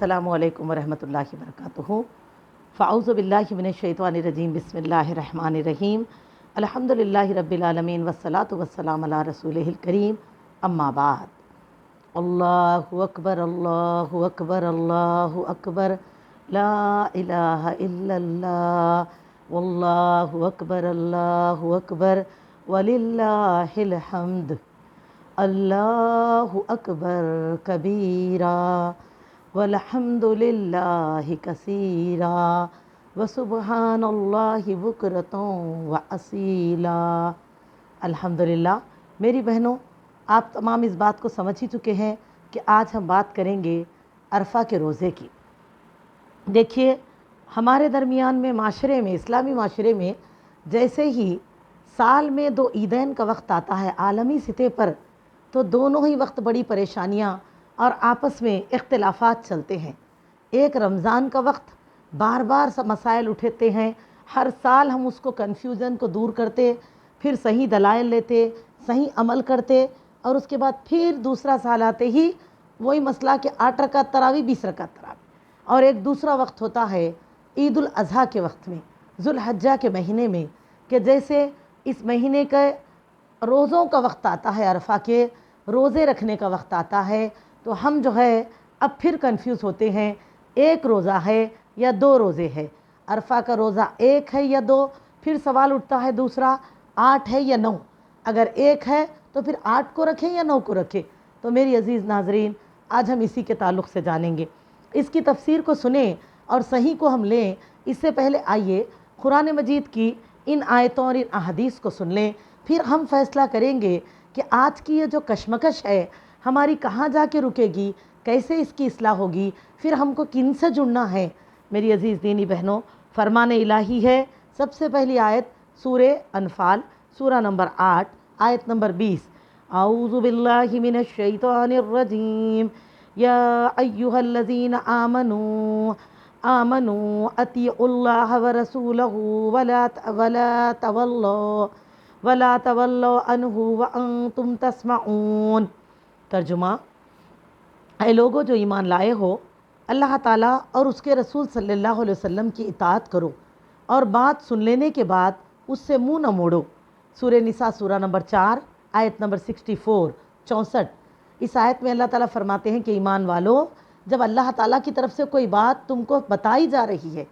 السلام علیکم ورحمۃ اللہ وبرکاتہ۔ فاعوذ باللہ من الشیطان الرجیم، بسم اللہ الرحمن الرحیم، الحمد للہ رب العالمین والصلاة والسلام علی رسولہ الکریم، اما بعد۔ اللہ اکبر اللہ اکبر اللہ اکبر، لا الہ الا اللہ، واللہ اکبر اللہ اکبر، وللہ الحمد۔ اللہ اکبر کبیرا والحمد للہ کثیرا وسبحان اللہ بکرۃ واصیلا۔ الحمدللہ میری بہنوں، آپ تمام اس بات کو سمجھ ہی چکے ہیں کہ آج ہم بات کریں گے عرفہ کے روزے کی۔ دیکھیے، ہمارے درمیان میں معاشرے میں، اسلامی معاشرے میں جیسے ہی سال میں 2 عیدین کا وقت آتا ہے عالمی سطح پر، تو دونوں ہی وقت بڑی پریشانیاں اور آپس میں اختلافات چلتے ہیں۔ ایک رمضان کا وقت بار بار سب مسائل اٹھتے ہیں، ہر سال ہم اس کو کنفیوژن کو دور کرتے، پھر صحیح دلائل لیتے، صحیح عمل کرتے، اور اس کے بعد پھر دوسرا سال آتے ہی وہی مسئلہ کہ 8 رکعت تراویح 20 رکعت تراویح۔ اور ایک دوسرا وقت ہوتا ہے عید الاضحیٰ کے وقت میں، ذو الحجہ کے مہینے میں، کہ جیسے اس مہینے کے روزوں کا وقت آتا ہے، عرفہ کے روزے رکھنے کا وقت آتا ہے، تو ہم جو ہے اب پھر کنفیوز ہوتے ہیں، ایک روزہ ہے یا 2 روزے ہے، عرفہ کا روزہ 1 ہے یا 2، پھر سوال اٹھتا ہے دوسرا 8 ہے یا 9، اگر 1 ہے تو پھر 8 کو رکھیں یا 9 کو رکھیں۔ تو میری عزیز ناظرین، آج ہم اسی کے تعلق سے جانیں گے، اس کی تفسیر کو سنیں اور صحیح کو ہم لیں۔ اس سے پہلے آئیے قرآن مجید کی ان آیتوں اور ان احادیث کو سن لیں، پھر ہم فیصلہ کریں گے کہ آج کی یہ جو کشمکش ہے ہماری کہاں جا کے رکے گی، کیسے اس کی اصلاح ہوگی، پھر ہم کو کن سے جڑنا ہے۔ میری عزیز دینی بہنوں، فرمان الہی ہے۔ سب سے پہلی آیت سورہ انفال، سورہ نمبر 8، آیت نمبر 20۔ اعوذ باللہ من الشیطان الرجیم، یا ایہا الذین آمنوا اطیعوا اللہ ورسولہ ولا تولوا عنہ وانتم تسمعون۔ ترجمہ: اے لوگو جو ایمان لائے ہو، اللہ تعالیٰ اور اس کے رسول صلی اللہ علیہ وسلم کی اطاعت کرو اور بات سن لینے کے بعد اس سے منہ نہ موڑو۔ سورہ نساء، سورہ نمبر 4، آیت نمبر 64۔ اس آیت میں اللہ تعالیٰ فرماتے ہیں کہ ایمان والو، جب اللہ تعالیٰ کی طرف سے کوئی بات تم کو بتائی جا رہی ہے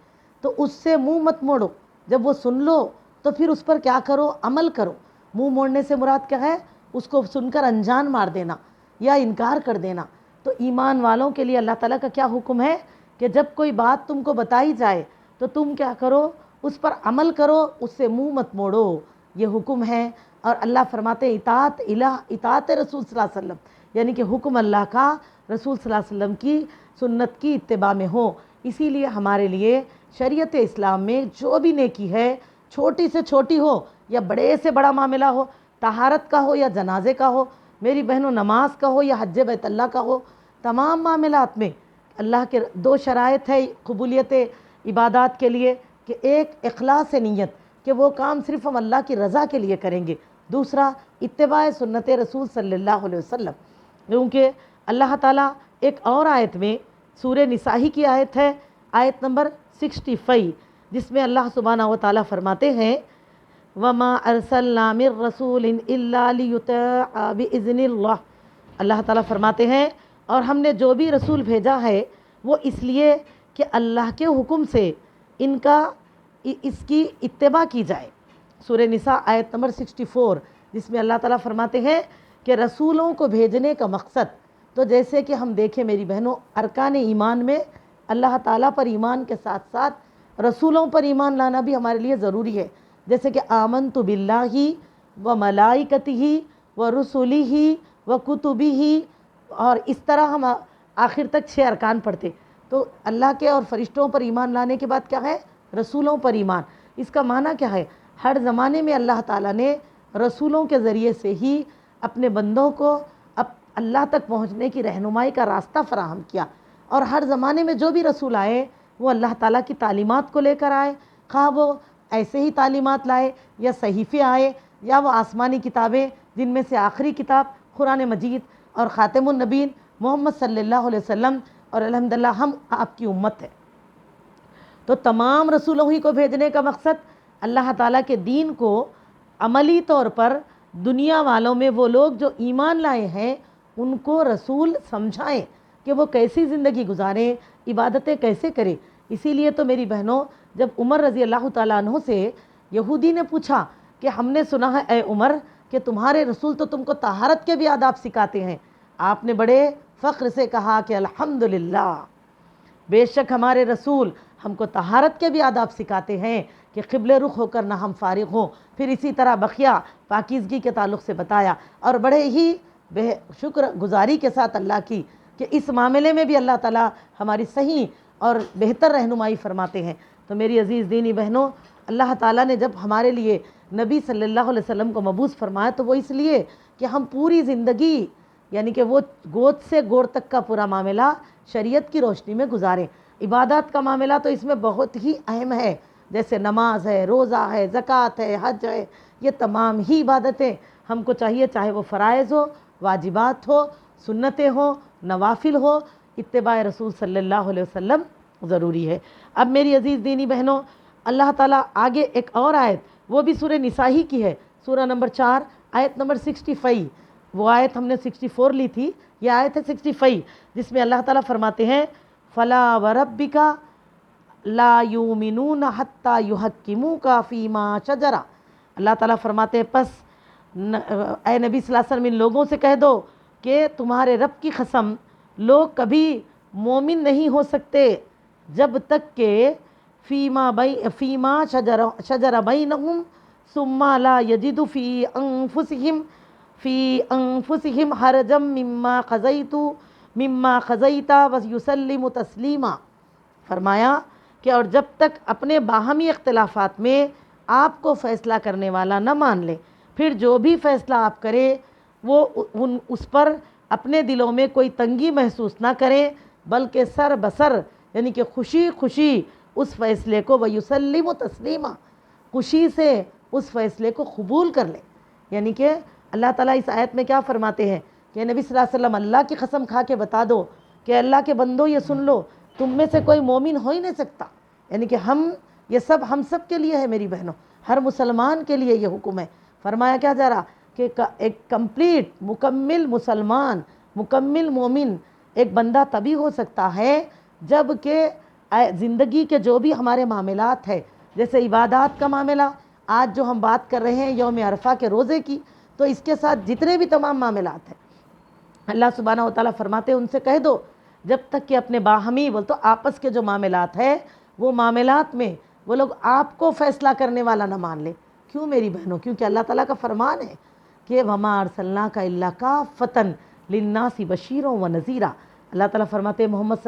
تو اس سے منہ مت موڑو۔ جب وہ سن لو تو پھر اس پر کیا کرو؟ عمل کرو۔ منہ موڑنے سے مراد کیا ہے؟ اس کو سن کر انجان مار دینا یا انکار کر دینا۔ تو ایمان والوں کے لیے اللہ تعالیٰ کا کیا حکم ہے کہ جب کوئی بات تم کو بتائی جائے تو تم کیا کرو؟ اس پر عمل کرو، اس سے منہ مت موڑو، یہ حکم ہے۔ اور اللہ فرماتے ہیں اطاعت رسول صلی اللہ علیہ وسلم، یعنی کہ حکم اللہ کا رسول صلی اللہ علیہ وسلم کی سنت کی اتباع میں ہو۔ اسی لیے ہمارے لیے شریعت اسلام میں جو بھی نیکی ہے، چھوٹی سے چھوٹی ہو یا بڑے سے بڑا معاملہ ہو، طہارت کا ہو یا جنازے کا ہو، میری بہنوں نماز کا ہو یا حج بیت اللہ کا ہو، تمام معاملات میں اللہ کے 2 شرائط ہے قبولیت عبادات کے لیے، کہ ایک اخلاص نیت کہ وہ کام صرف ہم اللہ کی رضا کے لیے کریں گے، دوسرا اتباع سنت رسول صلی اللہ علیہ وسلم۔ کیونکہ اللہ تعالیٰ ایک اور آیت میں، سورہ نساء کی آیت ہے، آیت نمبر 65، جس میں اللہ سبحانہ و تعالیٰ فرماتے ہیں وَمَا أَرْسَلْنَا مِن رَّسُولٍ إِلَّا لِيُطَاعَ بِإِذْنِ اللَّهِ۔ اللہ تعالیٰ فرماتے ہیں اور ہم نے جو بھی رسول بھیجا ہے وہ اس لیے کہ اللہ کے حکم سے اس کی اتباع کی جائے۔ سورہ نساء آیت نمبر 64، جس میں اللہ تعالیٰ فرماتے ہیں کہ رسولوں کو بھیجنے کا مقصد، تو جیسے کہ ہم دیکھیں میری بہنوں، ارکان ایمان میں اللہ تعالیٰ پر ایمان کے ساتھ ساتھ رسولوں پر ایمان لانا بھی ہمارے لیے ضروری ہے، جیسے کہ آمنت باللہ و ملائکتہ و رسلہ و کتبہ، اور اس طرح ہم آخر تک 6 ارکان پڑھتے۔ تو اللہ کے اور فرشتوں پر ایمان لانے کے بعد کیا ہے؟ رسولوں پر ایمان۔ اس کا معنی کیا ہے؟ ہر زمانے میں اللہ تعالیٰ نے رسولوں کے ذریعے سے ہی اپنے بندوں کو اللہ تک پہنچنے کی رہنمائی کا راستہ فراہم کیا، اور ہر زمانے میں جو بھی رسول آئے وہ اللہ تعالیٰ کی تعلیمات کو لے کر آئے، خواہ وہ ایسے ہی تعلیمات لائے یا صحیفے آئے یا وہ آسمانی کتابیں، جن میں سے آخری کتاب قرآن مجید اور خاتم النبیین محمد صلی اللہ علیہ وسلم اور الحمدللہ ہم آپ کی امت ہے۔ تو تمام رسولوں ہی کو بھیجنے کا مقصد اللہ تعالیٰ کے دین کو عملی طور پر دنیا والوں میں وہ لوگ جو ایمان لائے ہیں ان کو رسول سمجھائیں کہ وہ کیسی زندگی گزاریں، عبادتیں کیسے کریں۔ اسی لیے تو میری بہنوں، جب عمر رضی اللہ تعالیٰ عنہ سے یہودی نے پوچھا کہ ہم نے سنا ہے اے عمر کہ تمہارے رسول تو تم کو طہارت کے بھی آداب سکھاتے ہیں، آپ نے بڑے فخر سے کہا کہ الحمدللہ، بے شک ہمارے رسول ہم کو طہارت کے بھی آداب سکھاتے ہیں کہ قبلے رخ ہو کر نہ ہم فارغ ہوں۔ پھر اسی طرح بقیہ پاکیزگی کے تعلق سے بتایا، اور بڑے ہی شکر گزاری کے ساتھ اللہ کی کہ اس معاملے میں بھی اللہ تعالیٰ ہماری صحیح اور بہتر رہنمائی فرماتے ہیں۔ تو میری عزیز دینی بہنوں، اللہ تعالیٰ نے جب ہمارے لیے نبی صلی اللہ علیہ وسلم کو مبعوث فرمایا تو وہ اس لیے کہ ہم پوری زندگی یعنی کہ وہ گود سے گور تک کا پورا معاملہ شریعت کی روشنی میں گزاریں۔ عبادات کا معاملہ تو اس میں بہت ہی اہم ہے، جیسے نماز ہے، روزہ ہے، زکوٰۃ ہے، حج ہے، یہ تمام ہی عبادتیں ہم کو چاہیے، چاہے وہ فرائض ہو، واجبات ہو، سنتیں ہو، نوافل ہو، اتباع رسول صلی اللہ علیہ وسلم ضروری ہے۔ اب میری عزیز دینی بہنوں، اللہ تعالیٰ آگے ایک اور آیت، وہ بھی سورہ نساء ہی کی ہے، سورہ نمبر 4 آیت نمبر 65، وہ آیت ہم نے 64 لی تھی، یہ آیت ہے 65، جس میں اللہ تعالیٰ فرماتے ہیں فَلَا وَرَبِّكَ لَا يُؤْمِنُونَ حَتَّى يُحَكِّمُوكَ فِي مَا شَجَرَ۔ اللہ تعالیٰ فرماتے ہیں پس اے نبی صلی اللہ علیہ وسلم ان لوگوں سے کہہ دو کہ تمہارے رب کی قسم لوگ کبھی مومن نہیں ہو سکتے جب تک کہ فیما شجر بینہم ثم لا یجد فی انفسہم حرجا مما قضیت ویسلم تسلیما۔ فرمایا کہ اور جب تک اپنے باہمی اختلافات میں آپ کو فیصلہ کرنے والا نہ مان لے، پھر جو بھی فیصلہ آپ کرے وہ اس پر اپنے دلوں میں کوئی تنگی محسوس نہ کریں، بلکہ سر بسر یعنی کہ خوشی خوشی اس فیصلے کو ویسلم تسلیما، خوشی سے اس فیصلے کو قبول کر لیں۔ یعنی کہ اللہ تعالیٰ اس آیت میں کیا فرماتے ہیں کہ نبی صلی اللہ علیہ وسلم اللہ کی قسم کھا کے بتا دو کہ اللہ کے بندو یہ سن لو، تم میں سے کوئی مومن ہو ہی نہیں سکتا، یعنی کہ یہ سب ہم سب کے لیے ہے میری بہنوں، ہر مسلمان کے لیے یہ حکم ہے۔ فرمایا کیا جا رہا کہ ایک کمپلیٹ مکمل مسلمان، مکمل مومن ایک بندہ تبھی ہو سکتا ہے جب کہ زندگی کے جو بھی ہمارے معاملات ہیں، جیسے عبادات کا معاملہ آج جو ہم بات کر رہے ہیں یوم عرفہ کے روزے کی، تو اس کے ساتھ جتنے بھی تمام معاملات ہیں اللہ سبحانہ و تعالیٰ فرماتے ہیں ان سے کہہ دو جب تک کہ اپنے باہمی تو آپس کے جو معاملات ہیں وہ معاملات میں وہ لوگ آپ کو فیصلہ کرنے والا نہ مان لے۔ کیوں میری بہنوں؟ کیونکہ اللہ تعالیٰ کا فرمان ہے کہ وَمَا أَرْسَلْنَاكَ إِلَّا كَافَّةً لِلنَّاسِ بَشِيرًا وَنَذِيرًا۔ اللہ تعالیٰ فرماتے ہیں محمد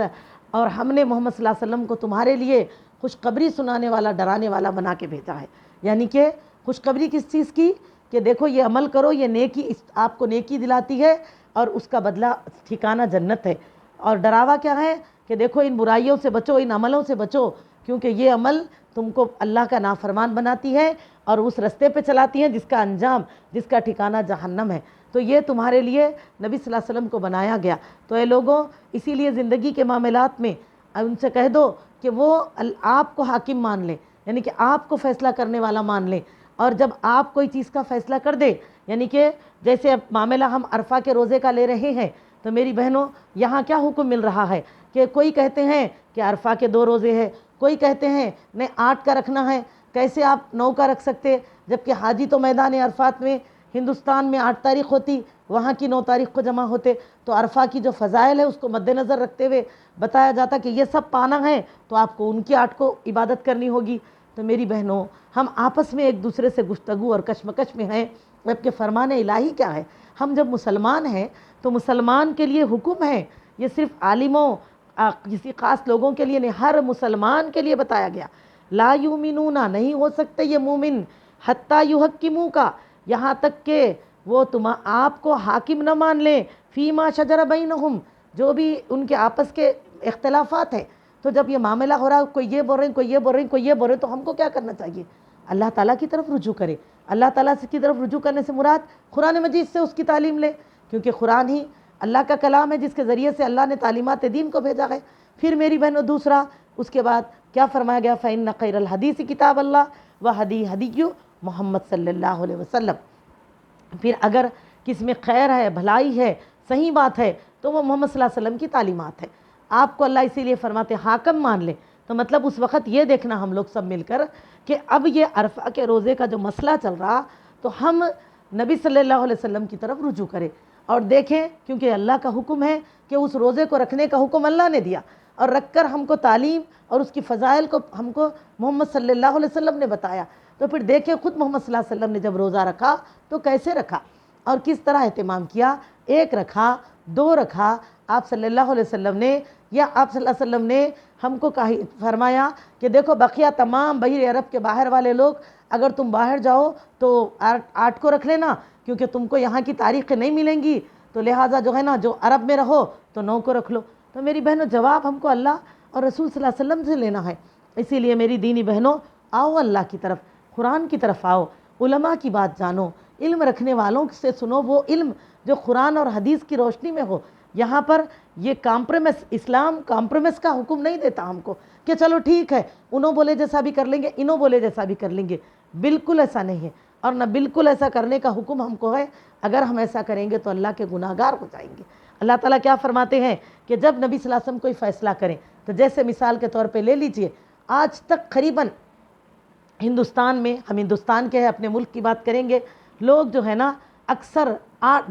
اور ہم نے محمد صلی اللہ علیہ وسلم کو تمہارے لیے خوشخبری سنانے والا، ڈرانے والا بنا کے بھیجا ہے۔ یعنی کہ خوشخبری کس چیز کی؟ کہ دیکھو یہ عمل کرو، یہ نیکی آپ کو نیکی دلاتی ہے اور اس کا بدلہ ٹھکانہ جنت ہے۔ اور ڈراوا کیا ہے کہ دیکھو ان برائیوں سے بچو، ان عملوں سے بچو، کیونکہ یہ عمل تم کو اللہ کا نافرمان بناتی ہے اور اس رستے پہ چلاتی ہیں جس کا انجام، جس کا ٹھکانہ جہنم ہے۔ تو یہ تمہارے لیے نبی صلی اللہ علیہ وسلم کو بنایا گیا۔ تو اے لوگوں، اسی لیے زندگی کے معاملات میں ان سے کہہ دو کہ وہ آپ کو حاکم مان لیں، یعنی کہ آپ کو فیصلہ کرنے والا مان لیں۔ اور جب آپ کوئی چیز کا فیصلہ کر دے، یعنی کہ جیسے اب معاملہ ہم عرفہ کے روزے کا لے رہے ہیں، تو میری بہنوں یہاں کیا حکم مل رہا ہے کہ کوئی کہتے ہیں کہ عرفہ کے 2 روزے ہیں، کوئی کہتے ہیں نہیں 8 کا رکھنا ہے۔ کیسے آپ 9 کا رکھ سکتے؟ جبکہ حاجی تو میدان عرفات میں ہندوستان میں 8 تاریخ ہوتی، وہاں کی 9 تاریخ کو جمع ہوتے، تو عرفہ کی جو فضائل ہے اس کو مد نظر رکھتے ہوئے بتایا جاتا کہ یہ سب پانا ہے تو آپ کو ان کی 8 کو عبادت کرنی ہوگی۔ تو میری بہنوں، ہم آپس میں ایک دوسرے سے گفتگو اور کشمکش میں ہیں، جبکہ فرمان الہی کیا ہے؟ ہم جب مسلمان ہیں تو مسلمان کے لیے حکم ہے، یہ صرف عالموں کسی خاص لوگوں کے لیے نہیں، ہر مسلمان کے لیے بتایا گیا۔ لا یؤمنون، نہیں ہو سکتے یہ مومن، حتی یحکموک، یہاں تک کہ وہ آپ کو حاکم نہ مان لیں، فیما شجر بینہم، جو بھی ان کے آپس کے اختلافات ہیں۔ تو جب یہ معاملہ ہو رہا ہے، کوئی یہ بول رہے ہیں، کوئی یہ بول رہے ہیں، کوئی یہ بول رہے ہیں، تو ہم کو کیا کرنا چاہیے؟ اللہ تعالیٰ کی طرف رجوع کرے۔ اللہ تعالیٰ کی طرف رجوع کرنے سے مراد قرآن مجید سے اس کی تعلیم لے، کیونکہ قرآن ہی اللہ کا کلام ہے جس کے ذریعے سے اللہ نے تعلیمات دین کو بھیجا ہے۔ پھر میری بہنوں دوسرا اس کے بعد کیا فرمایا گیا؟ فَإِنَّ خَيْرَ الْحَدِيثِ کتاب اللہ وَهَدِيُّ محمد صلی اللہ علیہ وسلم۔ پھر اگر کس میں خیر ہے، بھلائی ہے، صحیح بات ہے تو وہ محمد صلی اللہ علیہ وسلم کی تعلیمات ہے۔ آپ کو اللہ اسی لیے فرماتے حاکم مان لے، تو مطلب اس وقت یہ دیکھنا ہم لوگ سب مل کر کہ اب یہ عرفہ کے روزے کا جو مسئلہ چل رہا تو ہم نبی صلی اللہ علیہ وسلم کی طرف رجوع کریں اور دیکھیں، کیونکہ اللہ کا حکم ہے کہ اس روزے کو رکھنے کا حکم اللہ نے دیا، اور رکھ کر ہم کو تعلیم اور اس کی فضائل کو ہم کو محمد صلی اللہ علیہ وسلم نے بتایا۔ تو پھر دیکھیں خود محمد صلی اللہ علیہ وسلم نے جب روزہ رکھا تو کیسے رکھا اور کس طرح اہتمام کیا، ایک رکھا، دو رکھا آپ صلی اللہ علیہ وسلم نے، یا آپ صلی اللہ علیہ وسلم نے ہم کو فرمایا کہ دیکھو بقیہ تمام بحر عرب کے باہر والے لوگ اگر تم باہر جاؤ تو 8 کو رکھ لینا، کیونکہ تم کو یہاں کی تاریخیں نہیں ملیں گی، تو لہٰذا جو ہے نا جو عرب میں رہو تو 9 کو رکھ لو۔ تو میری بہنوں جواب ہم کو اللہ اور رسول صلی اللہ علیہ وسلم سے لینا ہے۔ اسی لیے میری دینی بہنوں آؤ اللہ کی طرف، قرآن کی طرف آؤ، علماء کی بات جانو، علم رکھنے والوں سے سنو وہ علم جو قرآن اور حدیث کی روشنی میں ہو۔ یہاں پر یہ کمپرومائز، اسلام کمپرومائز کا حکم نہیں دیتا ہم کو کہ چلو ٹھیک ہے انہوں بولے جیسا بھی کر لیں گے، انہوں بولے جیسا بھی کر لیں گے، بالکل ایسا نہیں ہے، اور نہ بالکل ایسا کرنے کا حکم ہم کو ہے۔ اگر ہم ایسا کریں گے تو اللہ کے گناہ گار ہو جائیں گے۔ اللہ تعالیٰ کیا فرماتے ہیں کہ جب نبی صلی اللہ علیہ وسلم کوئی فیصلہ کریں تو جیسے مثال کے طور پہ لے لیجئے، آج تک قریباً ہندوستان میں، ہم ہندوستان کے ہیں اپنے ملک کی بات کریں گے، لوگ جو ہے نا اکثر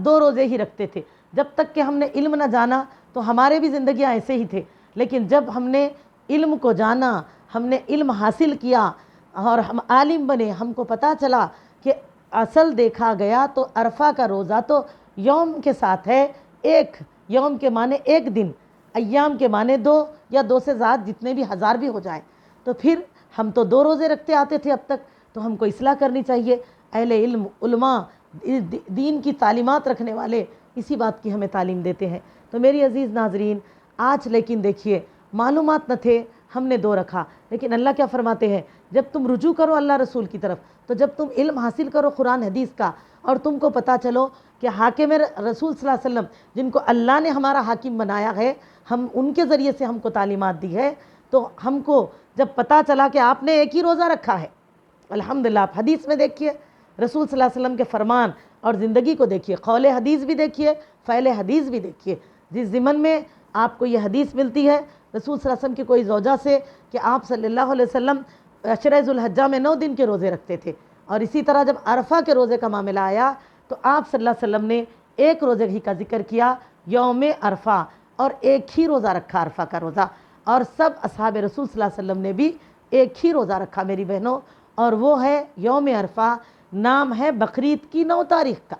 2 روزے ہی رکھتے تھے۔ جب تک کہ ہم نے علم نہ جانا تو ہمارے بھی زندگیاں ایسے ہی تھے، لیکن جب ہم نے علم کو جانا، ہم نے علم حاصل کیا اور ہم عالم بنے، ہم کو پتہ چلا کہ اصل دیکھا گیا تو عرفہ کا روزہ تو یوم کے ساتھ ہے، ایک یوم کے معنی ایک دن، ایام کے معنی 2 یا 2 سے زیادہ جتنے بھی 1000 بھی ہو جائیں، تو پھر ہم تو 2 روزے رکھتے آتے تھے اب تک، تو ہم کو اصلاح کرنی چاہیے۔ اہل علم، علماء، دین کی تعلیمات رکھنے والے اسی بات کی ہمیں تعلیم دیتے ہیں۔ تو میری عزیز ناظرین، آج لیکن دیکھیے معلومات نہ تھے، ہم نے 2 رکھا، لیکن اللہ کیا فرماتے ہیں، جب تم رجوع کرو اللہ رسول کی طرف، تو جب تم علم حاصل کرو قرآن حدیث کا اور تم کو پتہ چلو کہ حاکم رسول صلی اللہ علیہ وسلم جن کو اللہ نے ہمارا حاکم بنایا ہے، ہم ان کے ذریعے سے ہم کو تعلیمات دی ہے، تو ہم کو جب پتہ چلا کہ آپ نے ایک ہی روزہ رکھا ہے، الحمدللہ آپ حدیث میں دیکھیے رسول صلی اللہ علیہ وسلم کے فرمان اور زندگی کو دیکھیے، قول حدیث بھی دیکھیے، فعل حدیث بھی دیکھیے۔ جس ضمن میں آپ کو یہ حدیث ملتی ہے رسول صلی اللہ علیہ وسلم کی کوئی زوجہ سے کہ آپ صلی اللہ علیہ وسلم عشرہ ذو الحجہ میں 9 دن کے روزے رکھتے تھے، اور اسی طرح جب عرفہ کے روزے کا معاملہ آیا تو آپ صلی اللہ علیہ وسلم نے ایک روزے ہی کا ذکر کیا، یوم عرفہ، اور ایک ہی روزہ رکھا عرفہ کا روزہ، اور سب اصحاب رسول صلی اللہ علیہ وسلم نے بھی ایک ہی روزہ رکھا میری بہنوں، اور وہ ہے یوم عرفہ، نام ہے بقرعید کی 9 تاریخ کا۔